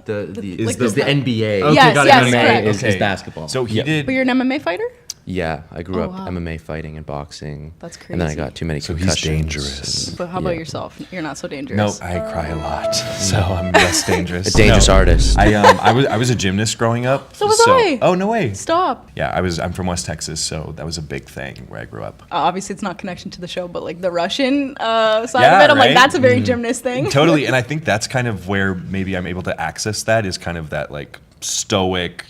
NBA. Okay, Yes, got it, yes, got it. correct. is Okay. basketball. So he did. But you're an MMA fighter? Yeah, I grew Oh, up wow. MMA fighting and boxing. That's And then I crazy. got too many So he's concussions. dangerous. But how about Yeah. yourself? You're not so No, dangerous. I cry a lot, so I'm less dangerous. A dangerous artist. I was a gymnast growing up. So was I. Oh no way. Stop. Yeah, I'm from West Texas, so that was a big thing where I grew up. Obviously, it's not connection to the show, but like the Russian side Yeah, of it, I'm like, right? that's a very gymnast thing. Totally, and I think that's kind of where maybe I'm able to access that is kind of that like stoic,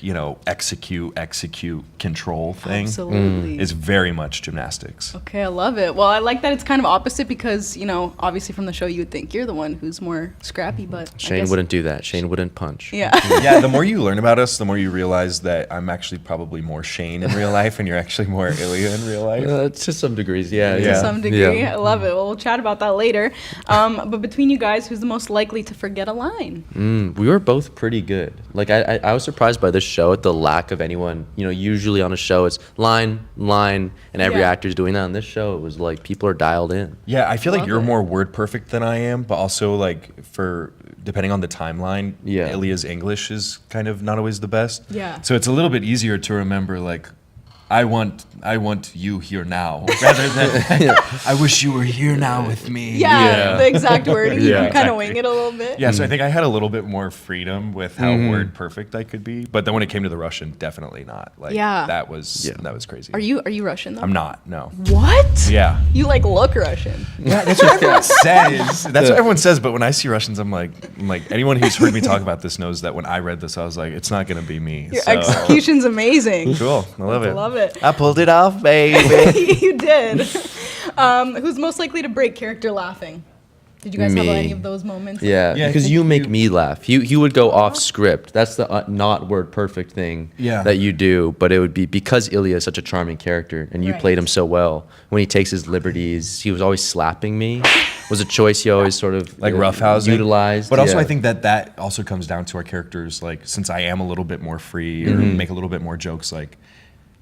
execute, control thing. Absolutely. Is very much gymnastics. Okay, I love it. Well, I like that it's kind of opposite because, obviously from the show you would think you're the one who's more scrappy, but I Shane guess- wouldn't do that. Shane wouldn't punch. Yeah. Yeah, the more you learn about us, the more you realize that I'm actually probably more Shane in real life and you're actually more Ilya in real life. To some degrees, yeah. To some degree. Yeah. I love it. Well, we'll chat about that later. But between you guys, who's the most likely to forget a line? We were both pretty good. Like I I was surprised by this show at the lack of anyone. You know, usually on a show it's line, and every actor's doing that. On this show, it was like people are dialed in. Yeah, I feel like you're more word perfect than I am, but also like depending on the timeline, Ilya's English is kind of not always the best. Yeah. So it's a little bit easier to remember like, I want you here now, rather than I wish you were here now with me. Yeah, the exact wording. You can kind of wing it a little bit. Yeah, so I think I had a little bit more freedom with how word perfect I could be. But then when it came to the Russian, definitely not. Like that was crazy. Are you Russian though? I'm not. No. What? Yeah. You like look Russian. Yeah, that's what everyone says. That's what everyone says. But when I see Russians, I'm like anyone who's heard me talk about this knows that when I read this, I was like, it's not gonna be me. Your execution's amazing. Cool. I love it. Love it. I pulled it off, baby. You did. Who's most likely to break character laughing? Did you guys have any of those moments? Yeah, because you make me laugh. He would go off script. That's the not word perfect thing that you do. But it would be because Ilya is such a charming character and you played him so well. When he takes his liberties, he was always slapping me. Was a choice he always sort of like roughhousing utilized. But also I think that also comes down to our characters. Like since I am a little bit more free or make a little bit more jokes, like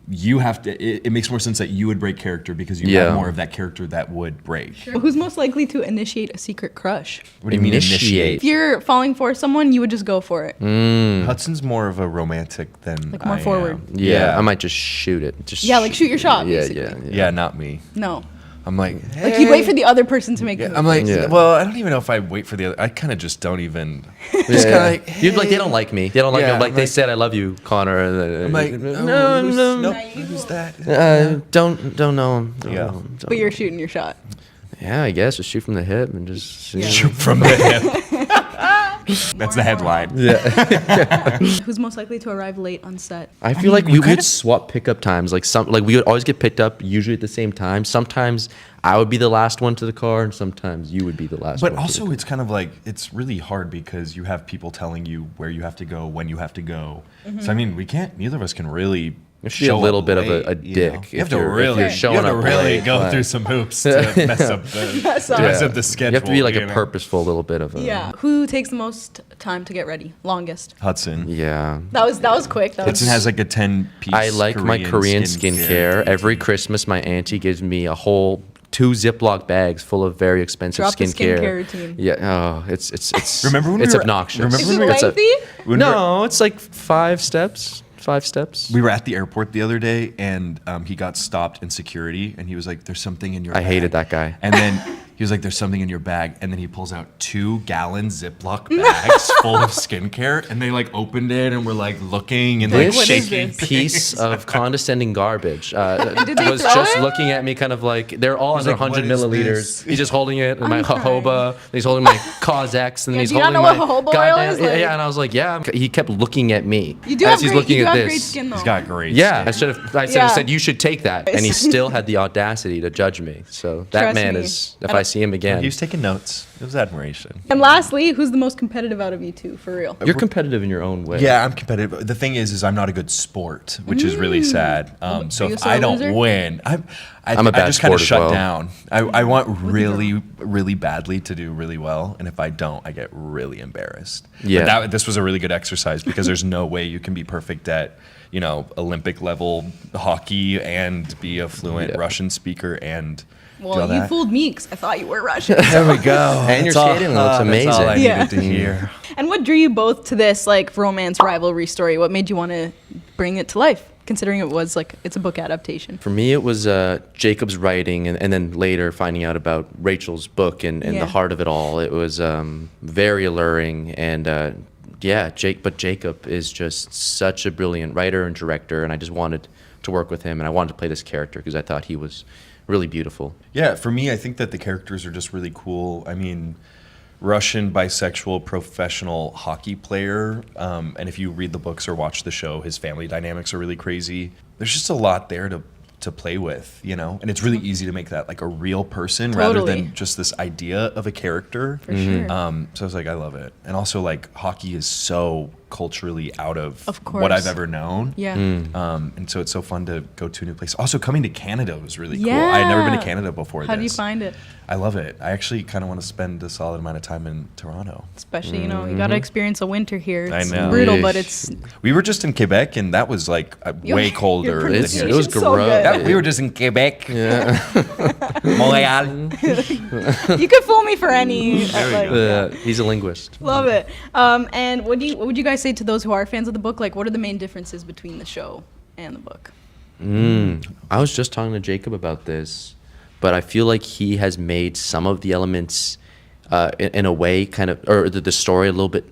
you have to. It makes more sense that you would break character because you have more of that character that would break. Sure. Who's most likely to initiate a secret crush? What do you mean initiate? If you're falling for someone, you would just go for it. Hudson's more of a romantic than like more forward. Yeah, I might just shoot it. Like shoot your shot. Yeah, not me. No. I'm like, hey. Like you wait for the other person to make the move. I'm like, well, I don't even know if I wait for the other. I kind of just don't even. Just kind of like, hey. You'd like they don't like me. They don't like me. Like they said, I love you, Connor. I'm like, no, who's that? Don't know him. But you're shooting your shot. Yeah, I guess just shoot from the hip and just shoot from the hip. That's the headline. Yeah. Who's most likely to arrive late on set? I feel like we would swap pickup times. Like we would always get picked up usually at the same time. Sometimes I would be the last one to the car, and sometimes you would be the last one. But also, it's kind of like it's really hard because you have people telling you where you have to go, when you have to go. So I mean, neither of us can really. Be a little bit of a dick. You have to really go through some hoops to mess up the schedule. You have to be like a purposeful little bit of a. Yeah. Who takes the most time to get ready? Longest. Hudson. Yeah. That was quick. Hudson has like a 10-piece. I like my Korean skincare. Every Christmas, my auntie gives me a whole 2 Ziploc bags full of very expensive skincare. The skincare routine. Yeah. Oh, it's. Remember when it's we were, obnoxious. Remember when it's lengthy? No, it's like 5 steps. 5 steps. We were at the airport the other day, and he got stopped in security, and he was like, "There's something in your bag." I hated that guy. And then he was like, "There's something in your bag," and then he pulls out 2-gallon Ziploc bags full of skincare, and they like opened it and were like looking and like shaking. This piece of condescending garbage was just looking at me, kind of like they're all under 100 milliliters. He's just holding it in my jojoba. He's holding my Causex, and then he's holding my goddamn. Yeah, and I was like, yeah. He kept looking at me as he's looking at this. He's got great. Yeah, skin. I said you should take that, and he still had the audacity to judge me. So that man is. If I see him again, he was taking notes. It was admiration. And lastly, who's the most competitive out of you two, for real? You're competitive in your own way. Yeah, I'm competitive. The thing is I'm not a good sport, which is really sad. So if I don't win, I'm a bad just kind of shut down. I want really, really badly to do really well, and if I don't, I get really embarrassed. Yeah. But this was a really good exercise because there's no way you can be perfect at Olympic level hockey and be a fluent Russian speaker and. Well, you fooled me because I thought you were Russian. There we go. And your skating looks amazing. That's all I needed to hear. And what drew you both to this romance rivalry story? What made you want to bring it to life? Considering it was it's a book adaptation. For me, it was Jacob's writing, and then later finding out about Rachel's book and the heart of it all. It was very alluring, and but Jacob is just such a brilliant writer and director, and I just wanted to work with him, and I wanted to play this character because I thought he was really beautiful. Yeah, for me, I think that the characters are just really cool. I mean, Russian bisexual professional hockey player, and if you read the books or watch the show, his family dynamics are really crazy. There's just a lot there to play with, and it's really easy to make that like a real person rather than just this idea of a character. For sure. So I was like, I love it. And also hockey is so culturally out of course. what I've ever known. Yeah. And so it's so fun to go to a new place. Also, coming to Canada was really cool. Yeah. I had never been to Canada before. How do you find it? I love it. I actually kind of want to spend a solid amount of time in Toronto. Especially, you know, you got to experience a winter here. It's I know. brutal, but it's... We were just in Quebec, and that was like way colder than here. It was gross. We were just in Quebec. Yeah. Montreal. You could fool me for any... He's a linguist. Love it. And what would you guys say to those who are fans of the book? Like, what are the main differences between the show and the book? I was just talking to Jacob about this, but I feel like he has made some of the elements in a way kind of, or the story a little bit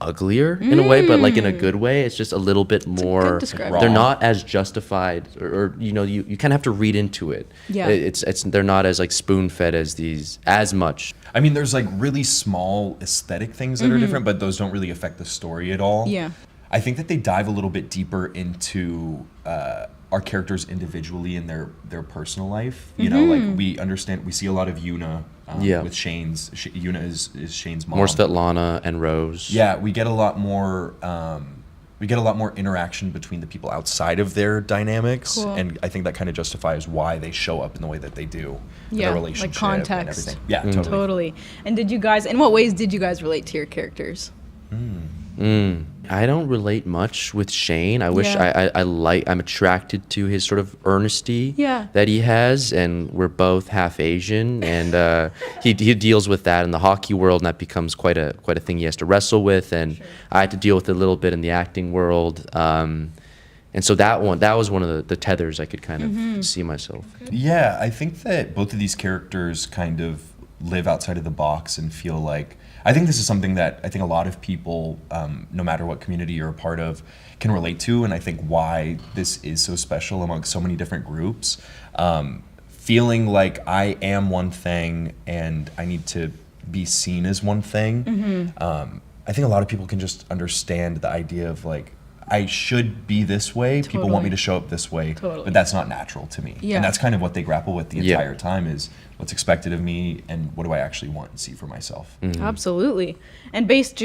uglier in a way, but like in a good way. It's just a little bit more, they're not as justified, or you know, you kind of have to read into it. Yeah. They're not as like spoon-fed as much. I mean, there's like really small aesthetic things that are different, but those don't really affect the story at all. Yeah. I think that they dive a little bit deeper into our characters individually in their personal life. You know, like we see a lot of Yuna with Shane's. Yuna is Shane's mom. More Svetlana and Rose. Yeah, we get a lot more. We get a lot more interaction between the people outside of their dynamics, and I think that kind of justifies why they show up in the way that they do. Yeah, their relationship like context. and everything. Yeah, Totally. And in what ways did you guys relate to your characters? I don't relate much with Shane. I wish I'm attracted to his sort of earnesty that he has, and we're both half Asian, and he deals with that in the hockey world, and that becomes quite a thing he has to wrestle with, and I had to deal with it a little bit in the acting world, and so that was one of the tethers I could kind of see myself. Yeah, I think that both of these characters kind of live outside of the box and feel like, I think this is something that I think a lot of people, no matter what community you're a part of, can relate to, and I think why this is so special among so many different groups. Feeling like I am one thing and I need to be seen as one thing. I think a lot of people can just understand the idea of like, I should be this way. People want me to show up this way, but that's not natural to me. Yeah. And that's kind of what they grapple with the entire time is what's expected of me and what do I actually want and see for myself. Absolutely. And based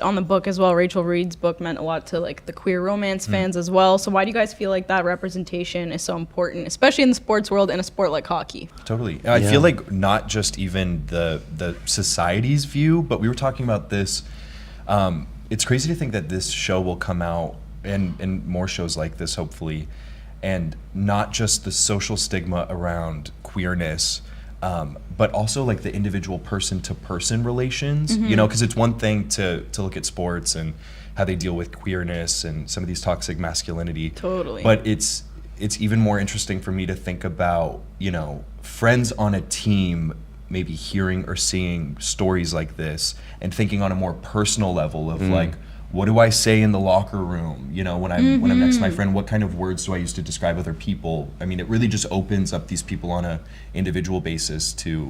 on the book as well, Rachel Reed's book meant a lot to like the queer romance fans as well. So why do you guys feel like that representation is so important, especially in the sports world and a sport like hockey? Totally. I feel like not just even the society's view, but we were talking about this. It's crazy to think that this show will come out and more shows like this, hopefully, and not just the social stigma around queerness, but also like the individual person-to-person relations, you know, because it's one thing to look at sports and how they deal with queerness and some of these toxic masculinity. Totally. But it's even more interesting for me to think about, you know, friends on a team maybe hearing or seeing stories like this and thinking on a more personal level of like, what do I say in the locker room? You know, when I'm next to my friend, what kind of words do I use to describe other people? I mean, it really just opens up these people on a individual basis to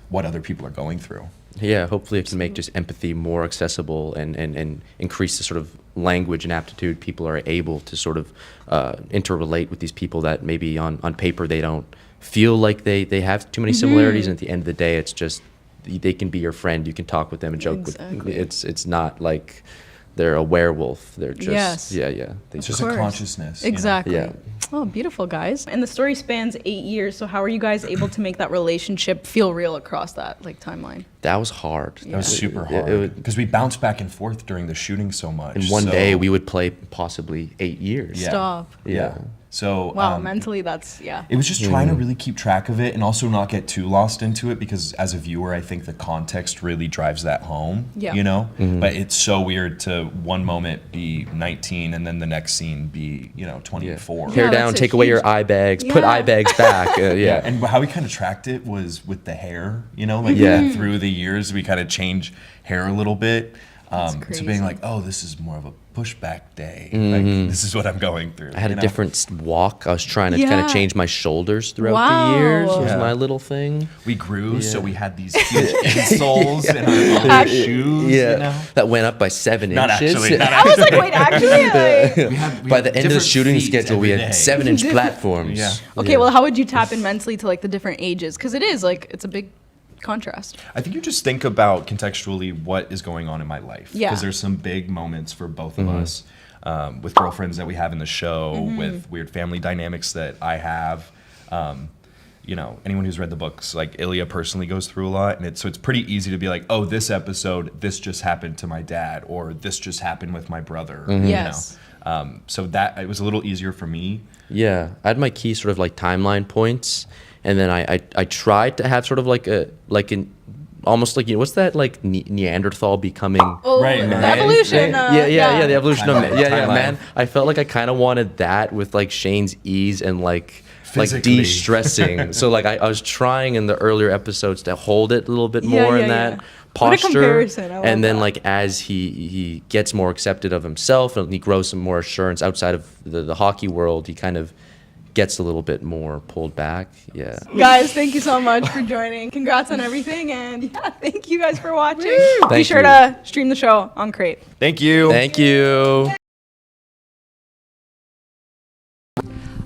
what other people are going through. Yeah, hopefully it can make just empathy more accessible and increase the sort of language and aptitude people are able to sort of interrelate with these people that maybe on paper they don't feel like they have too many similarities, and at the end of the day it's just they can be your friend, you can talk with them and joke with them. It's not like they're a werewolf, they're just It's just a consciousness. Exactly. You know? Oh, beautiful, guys. And the story spans 8 years, so how are you guys able to make that relationship feel real across that like timeline? That was hard. That was super hard because we bounced back and forth during the shooting so much. In one day we would play possibly 8 years. Stop. Yeah. So wow, mentally that's It was just trying to really keep track of it and also not get too lost into it, because as a viewer I think the context really drives that home. Yeah. You know? But it's so weird to one moment be 19 and then the next scene be, you know, 24. Hair down, take away your eye bags, put eye bags back. And how we kind of tracked it was with the hair, you know, like through the years we kind of change hair a little bit. So being like, oh, this is more of a pushback day. Like, this is what I'm going through. I had a different walk. I was trying to kind of change my shoulders throughout the years. Was my little thing. We grew, so we had these huge insoles in our shoes. Yeah, you know? that went up by 7 Not inches. actually. I was like, wait, actually? We by the end of the different shooting feet schedule, we every had day. 7-inch platforms. Okay, well, how would you tap in mentally to like the different ages? Because it is like, it's a big contrast? I think you just think about contextually what is going on in my life. Yeah. Because there's some big moments for both of us, with girlfriends that we have in the show, with weird family dynamics that I have. You know, anyone who's read the books, like Ilya personally goes through a lot, and it's pretty easy to be like, oh, this episode, this just happened to my dad, or this just happened with my brother. Yes. You know? So that it was a little easier for me. Yeah, I had my key sort of like timeline points, and then I tried to have sort of like an almost like, you know, what's that, like Neanderthal becoming Right, man? evolution. Yeah, the evolution of man. Timeline. Yeah, man. I felt like I kind of wanted that with like Shane's ease and like Physically. de-stressing. So like I was trying in the earlier episodes to hold it a little bit more in that What a posture. comparison. I love And then that. like as he gets more accepted of himself and he grows some more assurance outside of the hockey world, he kind of gets a little bit more pulled back. Yeah. Guys, thank you so much for joining. Congrats on everything, and yeah, thank you guys for watching. Be Thank sure you. to stream the show on Crate. Thank you. Thank you.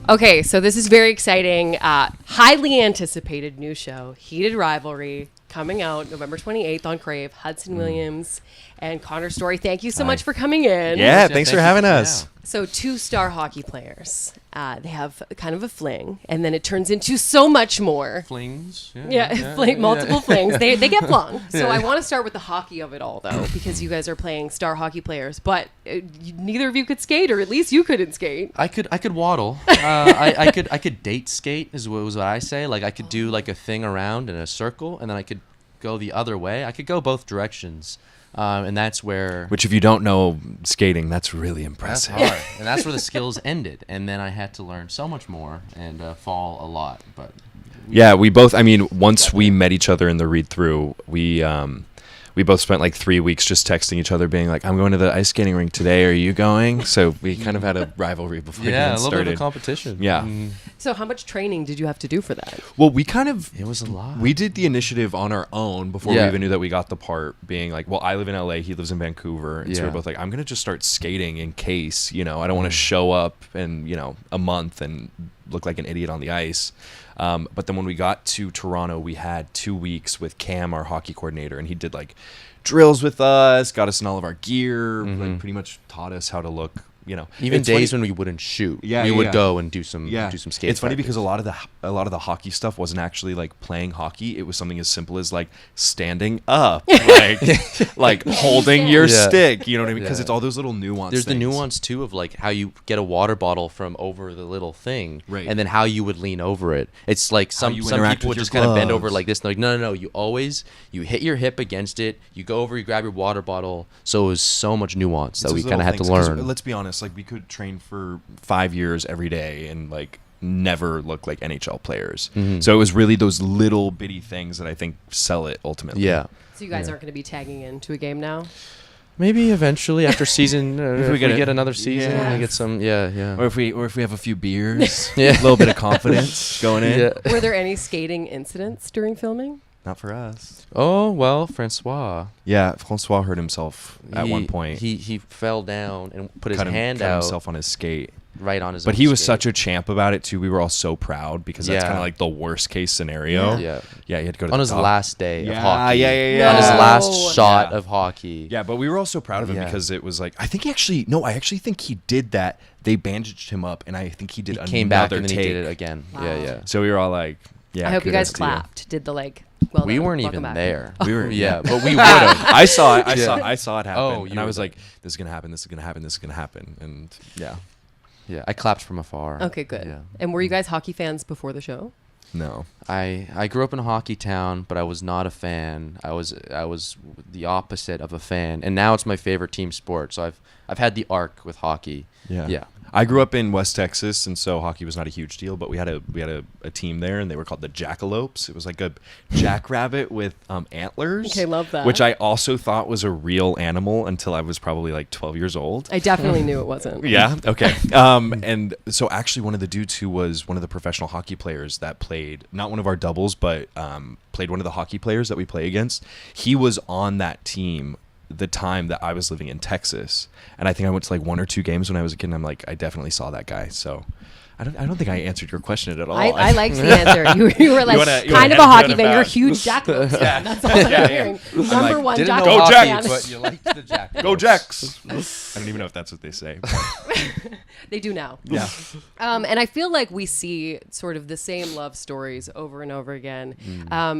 Okay, so this is very exciting. Highly anticipated new show, Heated Rivalry, coming out November 28th on Crave. Hudson Williams and Connor Storrie, thank you so much for coming in. Yeah, thanks for having us. So 2 star hockey players. They have kind of a fling, and then it turns into so much more. Flings. Multiple flings. They get flung. So Yeah. I want to start with the hockey of it all, though, because you guys are playing star hockey players, but neither of you could skate, or at least you couldn't skate. I could waddle. I could date skate is what I say. Like I could do like a thing around in a circle, and then I could go the other way. I could go both directions. And that's where... Which, if you don't know skating, that's really impressive. That's hard. And that's where the skills ended. And then I had to learn so much more and fall a lot. But Yeah, we both, I mean, once we met each other in the read-through, we both spent like 3 weeks just texting each other being like, I'm going to the ice skating rink today, are you going? So we kind of had a rivalry before we even a little started. bit of a competition. Yeah. So how much training did you have to do for that? Well, we kind of... It was a lot. We did the initiative on our own before we even knew that we got the part, being like, well, I live in LA, he lives in Vancouver. And so we're both like, I'm going to just start skating in case, you know, I don't want to show up in, you know, a month and look like an idiot on the ice. But then when we got to Toronto, we had 2 weeks with Cam, our hockey coordinator, and he did like drills with us, got us in all of our gear, like pretty much taught us how to look, you know. even It's days funny- when we wouldn't shoot, Yeah, we yeah, would yeah. go and do some skate. It's funny practice. because a lot of the hockey stuff wasn't actually like playing hockey. It was something as simple as like standing up, like holding your stick. You know what I mean? Because it's all those little nuances. There's the nuance too of like how you get a water bottle from over the little thing, Right. and then how you would lean over it. It's like some you people interact would with your just kind of bend over gloves. like this. And they're like, no. You hit your hip against it. You go over, you grab your water bottle. So it was so much nuance that we kind of had to learn. Let's be honest. Like we could train for 5 years every day and like never look like NHL players. So it was really those little bitty things that I think sell it ultimately. Yeah. So you guys aren't going to be tagging into a game now? Maybe eventually after season, if we get another season, Yeah. we get some, Or if we have a few beers, Yeah. a little bit of confidence going in. Yeah. Were there any skating incidents during filming? Not for us. Oh well, Francois. Yeah, Francois hurt himself at one point. He fell down and put his cut hand out himself on his skate. right on his. But own he was skate. such a champ about it too. We were all so proud because that's Yeah. kind of like the worst case scenario. Yeah. Yeah, he had to go to on the his doc- last day of Yeah, hockey. yeah. On his No. last shot Yeah. of hockey. Yeah, but we were all so proud of him Yeah. because it was like I actually think he did that. They bandaged him up, and I think he did He another came back and then take. he did it again. Wow. Yeah. So we were all like, "Yeah." I hope you kudos guys to clapped. Did the like? Well, We done, weren't welcome even back. there. We were, Yeah, but we would have. I saw it. Yeah. I saw it happen, Oh, you and I were was there. like, "This is gonna happen. This is gonna happen. This is gonna happen." And yeah, Yeah, I clapped from afar. Okay, good. Yeah. And were you guys hockey fans before the show? no. I grew up in a hockey town, but I was not a fan. I was the opposite of a fan, and now it's my favorite team sport. So I've had the arc with hockey. Yeah. I grew up in West Texas, and so hockey was not a huge deal. But we had a team there, and they were called the Jackalopes. It was like a jackrabbit with antlers. Okay, love that. Which I also thought was a real animal until I was probably like 12 years old. I definitely knew it wasn't. Yeah. Okay. And so actually, one of the dudes who was one of the professional hockey players that played, not one of our doubles, but played one of the hockey players that we play against. He was on that team the time that I was living in Texas, and I think I went to like 1 or 2 games when I was a kid. And I'm like, I definitely saw that guy. So I don't think I answered your question at all. I liked the answer. You were like kind of a hockey fan. You're a huge Jackalope fan. That's all I'm hearing. Number one Jackalope Go fan. Jacks! But you liked the Jackalopes. Go Jacks! I don't even know if that's what they say. They do now. Yeah. And I feel like we see sort of the same love stories over and over again.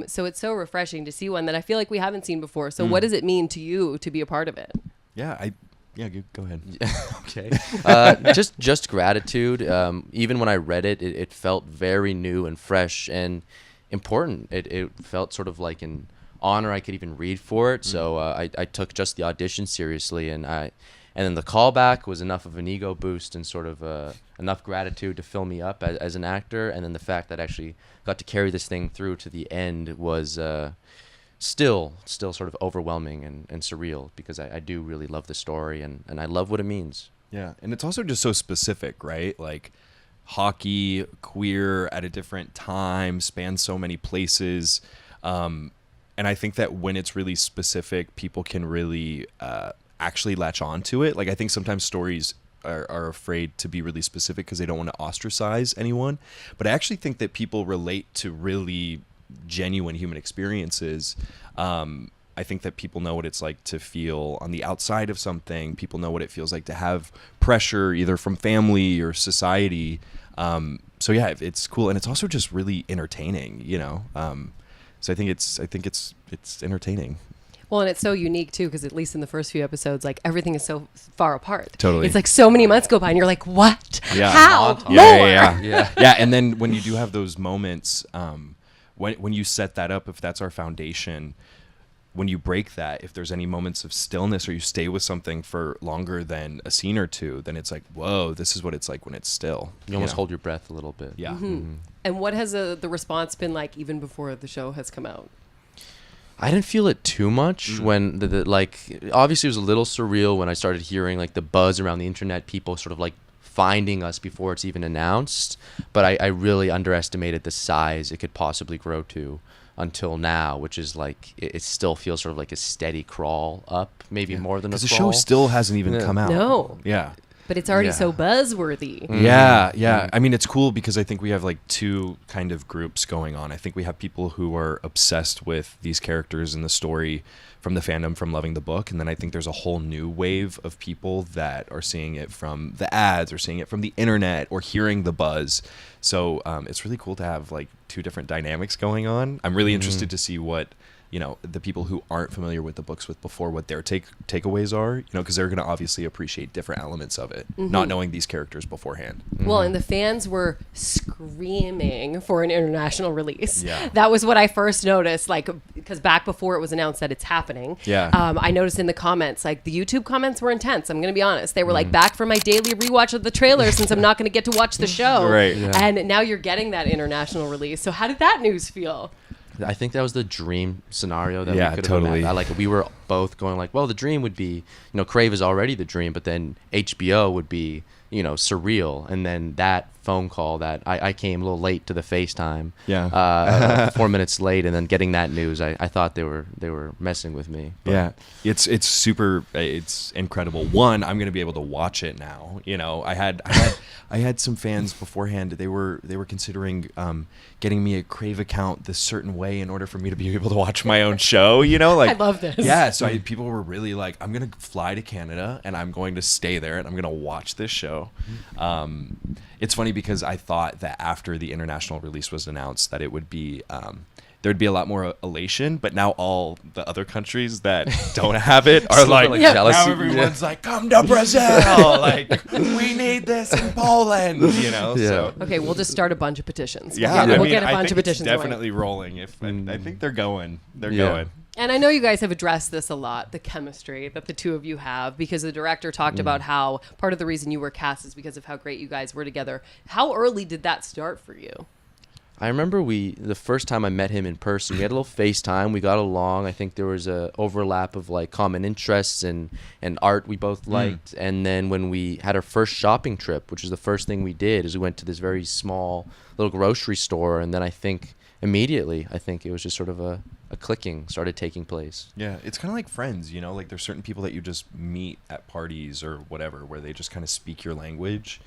So it's so refreshing to see one that I feel like we haven't seen before. So what does it mean to you to be a part of it? Yeah, go ahead. Okay. Just gratitude. Even when I read it, it felt very new and fresh and important. It felt sort of like an honor I could even read for it. So I took just the audition seriously, and then the callback was enough of an ego boost and sort of enough gratitude to fill me up as an actor. And then the fact that I actually got to carry this thing through to the end was still sort of overwhelming and surreal, because I do really love the story and I love what it means. Yeah, and it's also just so specific, right? Like hockey, queer at a different time, spans so many places. And I think that when it's really specific, people can really actually latch on to it. Like I think sometimes stories are afraid to be really specific because they don't want to ostracize anyone. But I actually think that people relate to really genuine human experiences. I think that people know what it's like to feel on the outside of something. People know what it feels like to have pressure either from family or society. So yeah, it's cool, and it's also just really entertaining, you know. So I think it's entertaining. Well, and it's so unique too, because at least in the first few episodes, like everything is so far apart. Totally. It's like so many months go by, and you're like, "What? Yeah. How? Yeah, More?" Yeah. And then when you do have those moments, when you set that up, if that's our foundation, when you break that, if there's any moments of stillness or you stay with something for longer than a scene or two, then it's like, whoa, this is what it's like when it's still. You almost hold your breath a little bit. Yeah. And what has the response been like even before the show has come out? I didn't feel it too much when like obviously it was a little surreal when I started hearing like the buzz around the internet, people sort of like finding us before it's even announced. But I really underestimated the size it could possibly grow to until now, which is like it still feels sort of like a steady crawl up, maybe more than a crawl. Because the show still hasn't even come out. No. Yeah. But it's already so buzzworthy. Yeah. I mean, it's cool because I think we have like two kind of groups going on. I think we have people who are obsessed with these characters in the story from the fandom, from loving the book. And then I think there's a whole new wave of people that are seeing it from the ads or seeing it from the internet or hearing the buzz. So it's really cool to have like two different dynamics going on. I'm really interested to see what, you know, the people who aren't familiar with the books with before, what their takeaways are, you know, because they're going to obviously appreciate different elements of it, not knowing these characters beforehand. Well, and the fans were screaming for an international release. Yeah. That was what I first noticed, like, because back before it was announced that it's happening, I noticed in the comments, like, the YouTube comments were intense. I'm going to be honest. They were like, back for my daily rewatch of the trailer since I'm not going to get to watch the show. Right. Yeah. And now you're getting that international release. So how did that news feel? I think that was the dream scenario that we could have totally. imagined. Like we were both going like, well, the dream would be, you know, Crave is already the dream, but then HBO would be, you know, surreal. And then that phone call that I came a little late to the FaceTime. 4 minutes late, and then getting that news, I thought they were messing with me. But. Yeah, it's incredible. One, I'm going to be able to watch it now. You know, I had some fans beforehand. They were considering getting me a Crave account this certain way in order for me to be able to watch my own show. You know, like I love this. Yeah, so people were really like, I'm going to fly to Canada and I'm going to stay there and I'm going to watch this show. It's funny because I thought that after the international release was announced that it would be there'd be a lot more elation, but now all the other countries that don't have it are like jealousy. now everyone's like, come to Brazil, like we need this in Poland, you know. So Okay, we'll just start a bunch of petitions. yeah, we'll I mean, get a I bunch think of petitions. it's definitely rolling. I think they're going. They're going. And I know you guys have addressed this a lot, the chemistry that the two of you have, because the director talked about how part of the reason you were cast is because of how great you guys were together. How early did that start for you? I remember the first time I met him in person, we had a little FaceTime. We got along. I think there was a overlap of like common interests and art we both liked. And then when we had our first shopping trip, which was the first thing we did, is we went to this very small little grocery store. And then I think immediately, it was just sort of a a clicking started taking place. Yeah, it's kind of like friends, you know, like there's certain people that you just meet at parties or whatever, where they just kind of speak your language.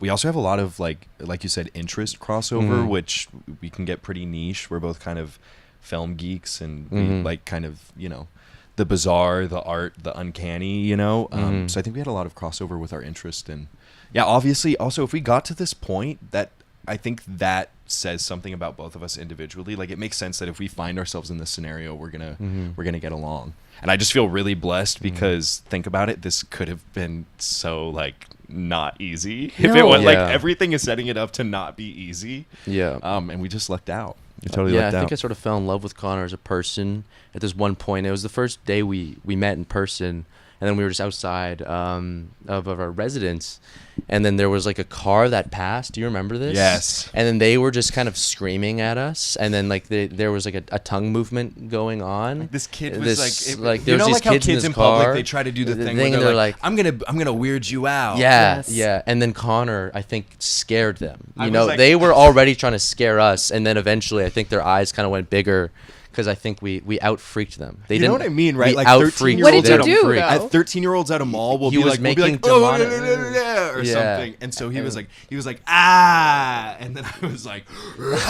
We also have a lot of like you said, interest crossover, which we can get pretty niche. We're both kind of film geeks, and we like kind of, you know, the bizarre, the art, the uncanny, you know. So I think we had a lot of crossover with our interest, and yeah, obviously, also if we got to this point, that I think that says something about both of us individually. Like it makes sense that if we find ourselves in this scenario, we're gonna get along. And I just feel really blessed because think about it, this could have been so like not easy if it was like everything is setting it up to not be easy. Yeah. And we just lucked out. We totally yeah, lucked I think out. I sort of fell in love with Connor as a person at this one point. It was the first day we met in person, and then we were just outside of our residence, and then there was like a car that passed. Do you remember this? Yes. And then they were just kind of screaming at us, and then like there was like a tongue movement going on. Like this kid was like you there know, was like these how kids kids in in this car. public they try to do the thing where and they're like, I'm gonna weird you out. Yeah, yeah. And then Connor, I think, scared them. I You was know, like- they were already trying to scare us, and then eventually, I think their eyes kind of went bigger because I think we out freaked them. They You didn't. know what I mean, right? We Like out 13-year-olds freaked them. at Freaked. a 13-year-olds at a mall will He be was like, making oh, demonic- or Yeah. something, and so he was like ah, and then I was like,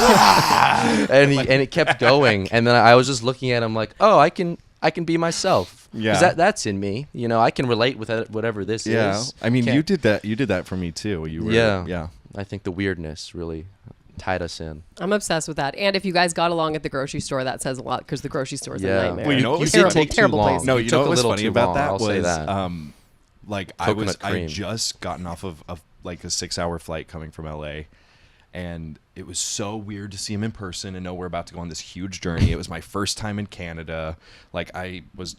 ah. and it kept going, and then I was just looking at him like, oh, I can be myself. Yeah. 'Cause that's in me. You know, I can relate with whatever this Yeah, is. I mean, Can't- you did that for me too. You were, yeah. I think the weirdness really tied us in. I'm obsessed with that. And if you guys got along at the grocery store, that says a lot because the grocery store is a Yeah. nightmare. Well, you know what was did take too terrible long. place. No, You you took know a what was little funny too about long, that I'll say was that. like Coconut I cream. just gotten off of like a 6-hour flight coming from LA, and it was so weird to see him in person and know we're about to go on this huge journey. It was my first time in Canada. Like I was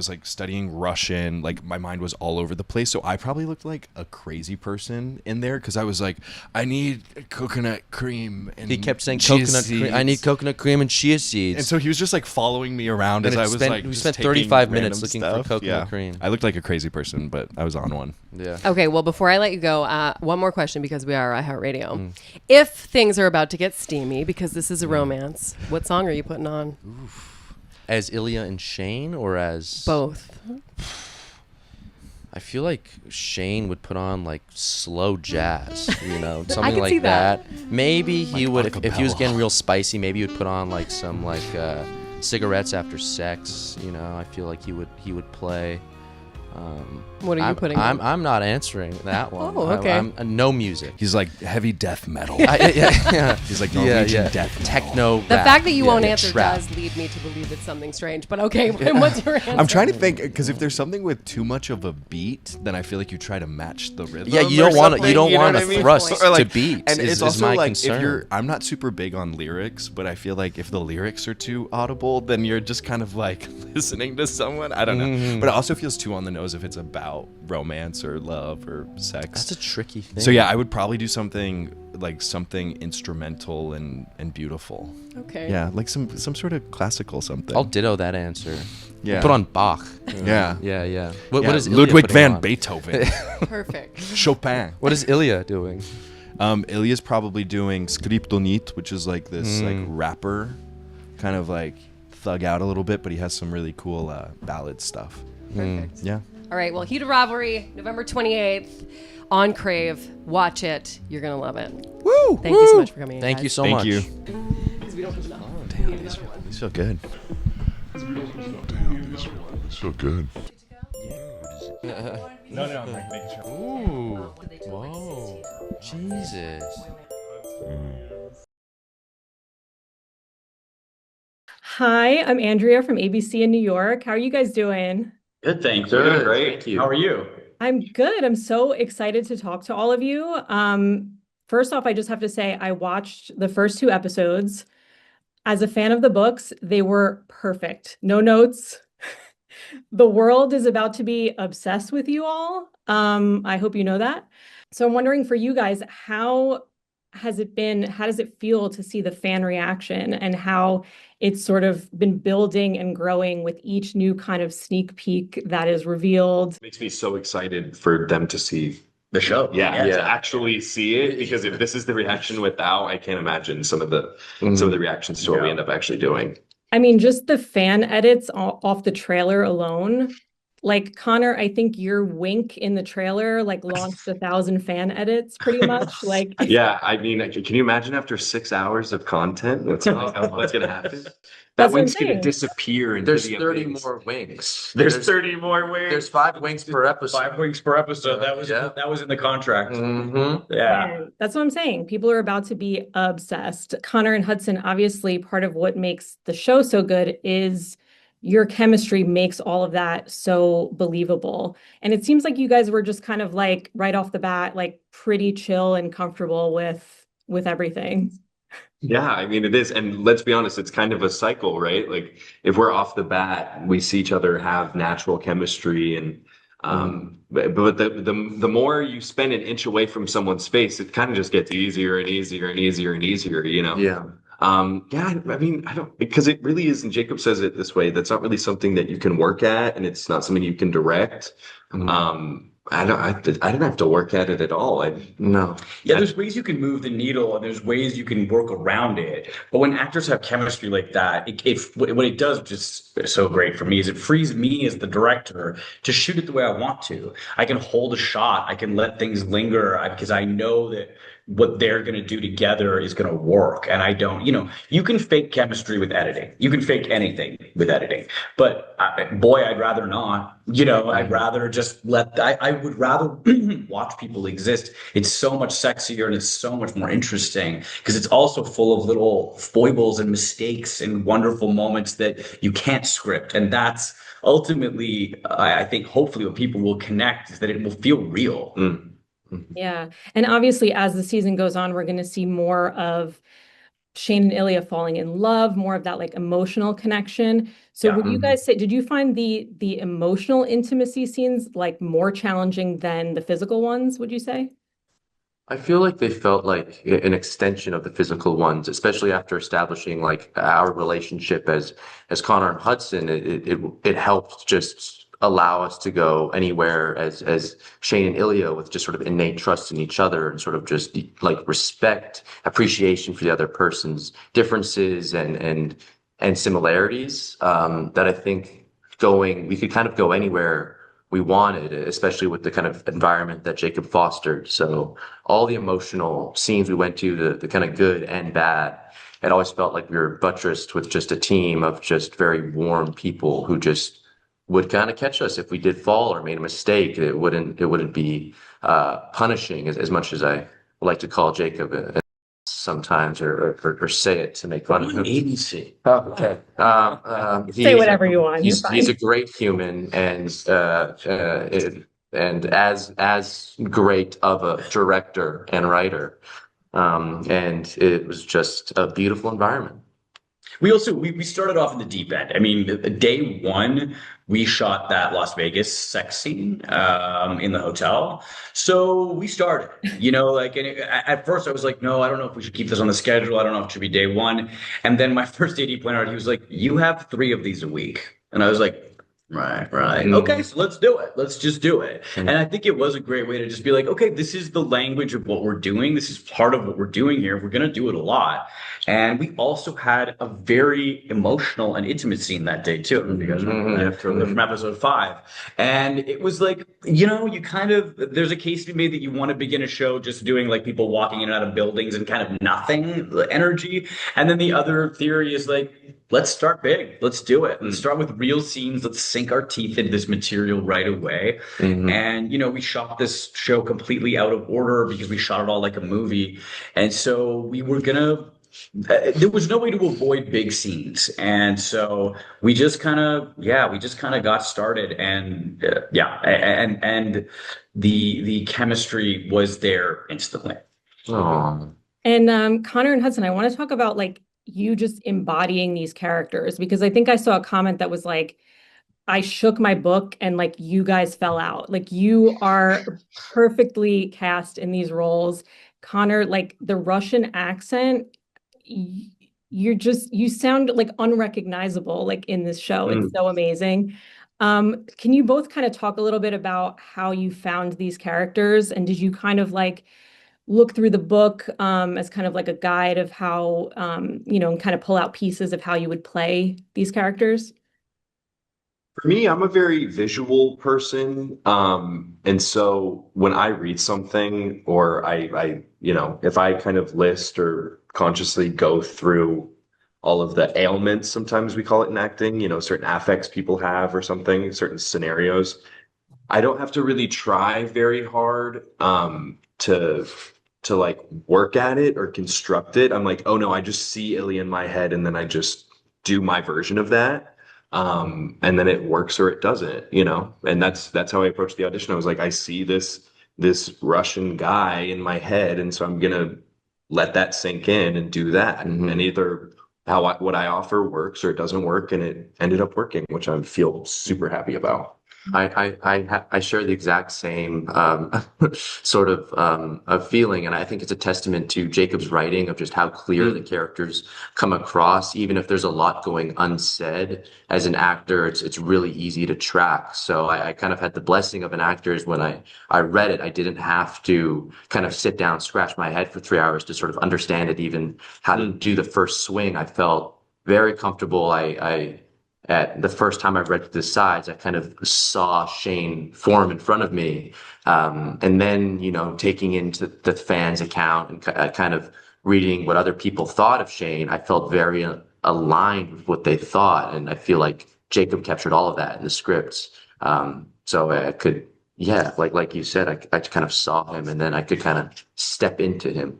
like studying Russian. Like my mind was all over the place. So I probably looked like a crazy person in there because I was like, I need coconut cream. And He kept saying chia coconut cream. I seeds." need coconut cream and chia seeds. And so he was just like following me around And as it I was spent- like, we just spent taking 35 random minutes looking for stuff. coconut Yeah. cream. I looked like a crazy person, but I was on one. Yeah. Okay, well, before I let you go, one more question because we are iHeartRadio. If things are about to get steamy, because this is a romance, what song are you putting on? As Ilya and Shane, or as Both. I feel like Shane would put on like slow jazz, you know, something can like see that. Maybe he would, if he was acapella. getting real spicy, maybe he would put on like some like cigarettes after sex. You know, I feel like he would play. What are you I'm, putting I'm, on? I'm not answering that one. Oh, okay. I'm no music. He's like heavy death metal. Yeah. He's like Norwegian death metal. Techno. The rap. fact that you Yeah, won't yeah, answer trap. does lead me to believe it's something strange. But okay, what's your answer? I'm trying to think because if there's something with too much of a beat, then I feel like you try to match the rhythm. Yeah, you or don't wanna- something, you don't know wanna what I mean? thrust Or, like, to beats And is- it's is also my like concern. I'm not super big on lyrics, but I feel like if the lyrics are too audible, then you're just kind of like listening to someone. I don't know, but it also feels too on the nose if it's about romance or love or sex. That's a tricky thing. So yeah, I would probably do something instrumental and beautiful. Okay. Yeah, like some sort of classical something. I'll ditto that answer. Yeah. Put on Bach. Yeah. Yeah. What Yeah, is Ilya Ludwig putting van on? Beethoven. Perfect. Chopin. What is Ilya doing? Ilya's probably doing Skriptonit, which is like this like rapper, kind of like thug out a little bit, but he has some really cool ballad stuff. Perfect. Yeah. All right, well, Heated Rivalry, November 28th on Crave. Watch it. You're going to love it. Woo! Thank you so much for coming in, Thank you guys. so Thank much. you. Because we don't have enough. Oh, damn, these feel good. So good. No, I'm like making sure. Ooh. Whoa. Jesus. Hi, I'm Andrea from ABC in New York. How are you guys doing? Good, thanks. Good, We're doing great. Thank you. How are you? I'm good. I'm so excited to talk to all of you. First off, I just have to say I watched the first 2 episodes. As a fan of the books, they were perfect. No notes. The world is about to be obsessed with you all. I hope you know that. So I'm wondering for you guys, how has it been? How does it feel to see the fan reaction and how it's sort of been building and growing with each new kind of sneak peek that is revealed? Makes me so excited for them to see The show. Yeah, to actually see it, because if this is the reaction without, I can't imagine some of the reactions to what we end up actually doing. I mean, just the fan edits off the trailer alone. Like Connor, I think your wink in the trailer like launched 1,000 fan edits pretty much. Like Yeah, I mean, can you imagine after 6 hours of content, what's gonna happen? That That's what I'm wink's gonna saying. disappear into There's the 30 abyss. more winks. There's 30 more wings. There's 5 winks per episode. 5 weeks per episode. That was in the contract. Mm-hmm. Yeah. Man, that's what I'm saying. People are about to be obsessed. Connor and Hudson, obviously, part of what makes the show so good is your chemistry makes all of that so believable. And it seems like you guys were just kind of like right off the bat, like pretty chill and comfortable with everything. Yeah, I mean, it is. And let's be honest, it's kind of a cycle, right? Like if we're off the bat, we see each other have natural chemistry and but the more you spend an inch away from someone's face, it kind of just gets easier and easier and easier and easier, you know? Yeah. Yeah, I mean, I don't, because it really is, and Jacob says it this way, that's not really something that you can work at, and it's not something you can direct. I didn't have to work at it at all. No. Yeah, there's ways you can move the needle and there's ways you can work around it. But when actors have chemistry like that, what it does, which is so great for me, is it frees me as the director to shoot it the way I want to. I can hold a shot. I can let things linger because I know that what they're going to do together is going to work. And I don't, you can fake chemistry with editing. You can fake anything with editing. But boy, I'd rather not. I'd rather just I would rather watch people exist. It's so much sexier and it's so much more interesting because it's also full of little foibles and mistakes and wonderful moments that you can't script. And that's ultimately, I think, hopefully what people will connect is that it will feel real. Yeah. And obviously, as the season goes on, we're going to see more of Shane and Ilya falling in love, more of that like emotional connection. So would you guys say, did you find the emotional intimacy scenes like more challenging than the physical ones, would you say? I feel like they felt like an extension of the physical ones, especially after establishing like our relationship as Connor and Hudson. It helped just allow us to go anywhere as Shane and Ilya with just sort of innate trust in each other and sort of just like respect, appreciation for the other person's differences and similarities. That I think we could kind of go anywhere we wanted, especially with the kind of environment that Jacob fostered. So all the emotional scenes we went to, the kind of good and bad, it always felt like we were buttressed with just a team of just very warm people who just would kind of catch us if we did fall or made a mistake. It wouldn't be punishing as much as I like to call Jacob sometimes or say it to make fun of him. Agency. Oh, okay. Say whatever you want. He's a great human and as great of a director and writer. And it was just a beautiful environment. We started off in the deep end. I mean, day one, we shot that Las Vegas sex scene in the hotel. So we started, at first I was like, no, I don't know if we should keep this on the schedule. I don't know if it should be day one. And then my first AD pointed out, he was like, you have 3 of these a week. And I was like, right. Okay, so let's do it. Let's just do it. And I think it was a great way to just be like, okay, this is the language of what we're doing. This is part of what we're doing here. We're going to do it a lot. And we also had a very emotional and intimate scene that day too. You guys remember that from episode 5. And it was like, you kind of, there's a case to be made that you want to begin a show just doing like people walking in and out of buildings and kind of nothing energy. And then the other theory is like, let's start big. Let's do it. Let's start with real scenes. Let's sink our teeth into this material right away. And, we shot this show completely out of order because we shot it all like a movie. And so we were there was no way to avoid big scenes. And so we just kind of got started and and the chemistry was there instantly. Aww. And Connor and Hudson, I want to talk about like you just embodying these characters, because I think I saw a comment that was like, I shook my book and like you guys fell out. Like you are perfectly cast in these roles. Connor, like the Russian accent, you sound like unrecognizable like in this show. It's so amazing. Can you both kind of talk a little bit about how you found these characters, and did you kind of like look through the book as kind of like a guide of how, and kind of pull out pieces of how you would play these characters? For me, I'm a very visual person. And so when I read something or I if I kind of list or consciously go through all of the ailments, sometimes we call it in acting, certain affects people have or something, certain scenarios, I don't have to really try very hard to like work at it or construct it. I'm like, oh no, I just see Ilya in my head and then I just do my version of that. And then it works or it doesn't, and that's how I approached the audition. I was like, I see this Russian guy in my head, and so I'm gonna let that sink in and do that, and either what I offer works or it doesn't work, and it ended up working, which I feel super happy about. I share the exact same sort of feeling, and I think it's a testament to Jacob's writing of just how clear the characters come across. Even if there's a lot going unsaid, as an actor, it's really easy to track. So I kind of had the blessing of an actor is when I read it, I didn't have to kind of sit down, scratch my head for 3 hours to sort of understand it, even how to do the first swing. I felt very comfortable. At the first time I read the sides, I kind of saw Shane form in front of me. And then, taking into the fans' account and kind of reading what other people thought of Shane, I felt very aligned with what they thought. And I feel like Jacob captured all of that in the scripts. So I could, like you said, I kind of saw him and then I could kind of step into him.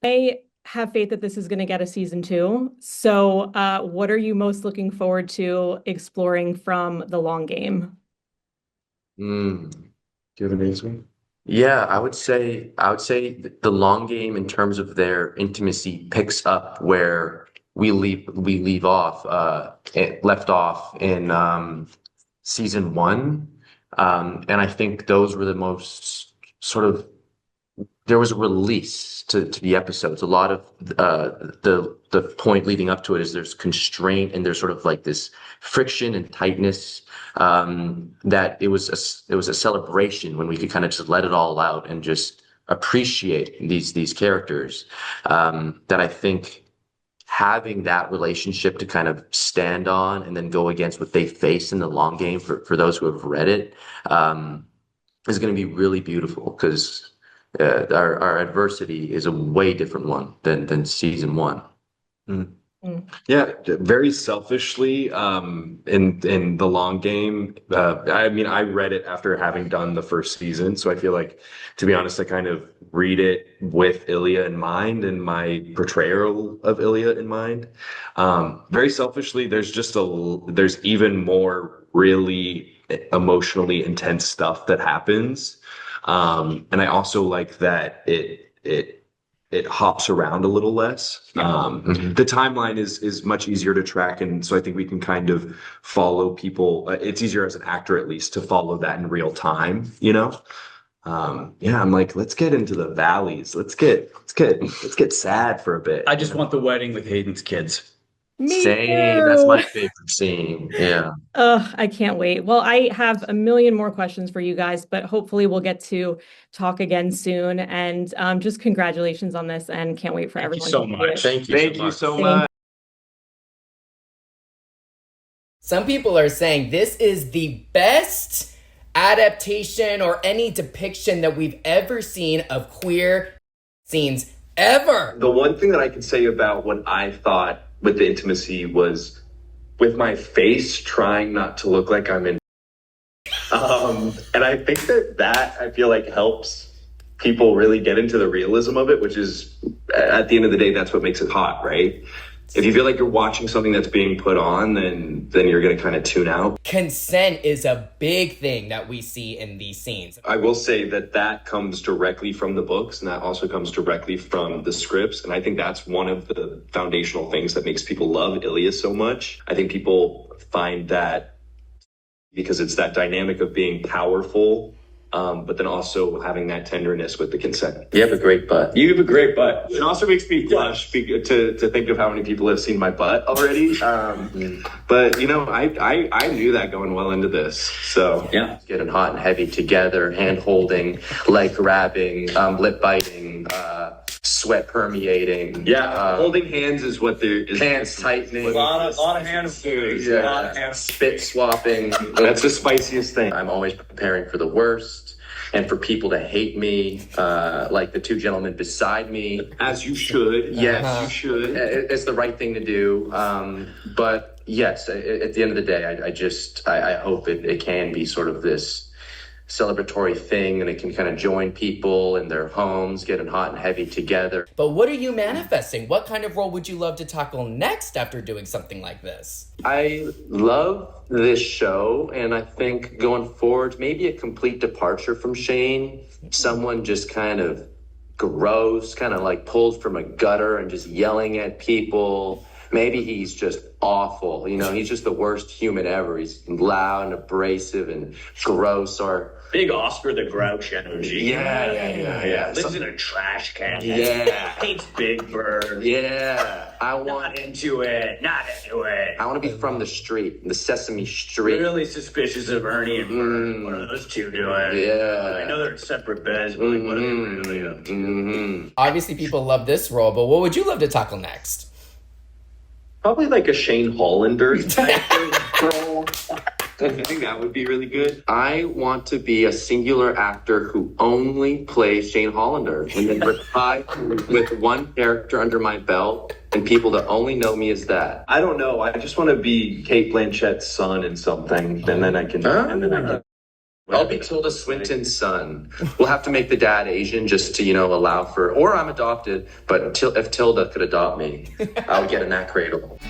I have faith that this is going to get a season 2. So what are you most looking forward to exploring from The Long Game? Do you have an answer? Yeah, I would say The Long Game, in terms of their intimacy, picks up where we left off in season 1. And I think those were the most sort of, there was a release to the episodes. A lot of the point leading up to it is there's constraint and there's sort of like this friction and tightness, that it was a celebration when we could kind of just let it all out and just appreciate these characters. That I think having that relationship to kind of stand on and then go against what they face in The Long Game for those who have read it, is going to be really beautiful, because our adversity is a way different one than season 1. Yeah, very selfishly, in The Long Game. I read it after having done the first season, so I feel like, to be honest, I kind of read it with Ilya in mind and my portrayal of Ilya in mind. Very selfishly, there's even more really emotionally intense stuff that happens. And I also like that it hops around a little less. The timeline is much easier to track, and so I think we can kind of follow people. It's easier as an actor, at least, to follow that in real time. I'm like, let's get into the valleys. Let's get sad for a bit. I just want the wedding with Hayden's kids. Same. That's my favorite scene. Yeah. I can't wait. Well, I have a million more questions for you guys, but hopefully we'll get to talk again soon. And just congratulations on this, and can't wait for everyone. Thank you so much. Thank you so much. Some people are saying this is the best adaptation or any depiction that we've ever seen of queer scenes ever. The one thing that I can say about what I thought with the intimacy was with my face trying not to look like I'm in. And I think that I feel like helps people really get into the realism of it, which is, at the end of the day, that's what makes it hot, right? If you feel like you're watching something that's being put on, then you're going to kind of tune out. Consent is a big thing that we see in these scenes. I will say that comes directly from the books, and that also comes directly from the scripts. And I think that's one of the foundational things that makes people love Ilya so much. I think people find that because it's that dynamic of being powerful but then also having that tenderness with the consent. You have a great butt. You have a great butt. It also makes me blush to think of how many people have seen my butt already. But you know, I knew that going well into this. So yeah, getting hot and heavy together, hand holding, leg grabbing, lip biting, sweat permeating. Yeah, holding hands is what they're pants tightening. A lot of hand food. Yeah. A lot of hand spit swapping. That's the spiciest thing. I'm always preparing for the worst and for people to hate me, like the two gentlemen beside me. As you should. Yes, you should. It's the right thing to do. But yes, at the end of the day, I hope it can be sort of this celebratory thing, and it can kind of join people in their homes, getting hot and heavy together. But what are you manifesting? What kind of role would you love to tackle next after doing something like this? I love this show, and I think going forward, maybe a complete departure from Shane. Someone just kind of gross, kind of like pulled from a gutter and just yelling at people. Maybe he's just awful. You know, he's just the worst human ever. He's loud and abrasive and gross, or big Oscar the Grouch energy. Yeah. Lives in a trash can. Yeah. Hates Big Bird. Yeah. Not into it. I want to be from the street, the Sesame Street. Really suspicious of Ernie and Bert. What are those two doing? Yeah. I know they're in separate beds, but like, what are they really up to? Obviously, people love this role, but what would you love to tackle next? Probably like a Shane Hollander type of role. I think that would be really good. I want to be a singular actor who only plays Shane Hollander, and then retire with one character under my belt and people that only know me as that. I don't know. I just want to be Kate Blanchett's son in something, and then I can. I'll be Tilda Swinton's son. We'll have to make the dad Asian just to, allow for, or I'm adopted, but if Tilda could adopt me, I would get in that cradle.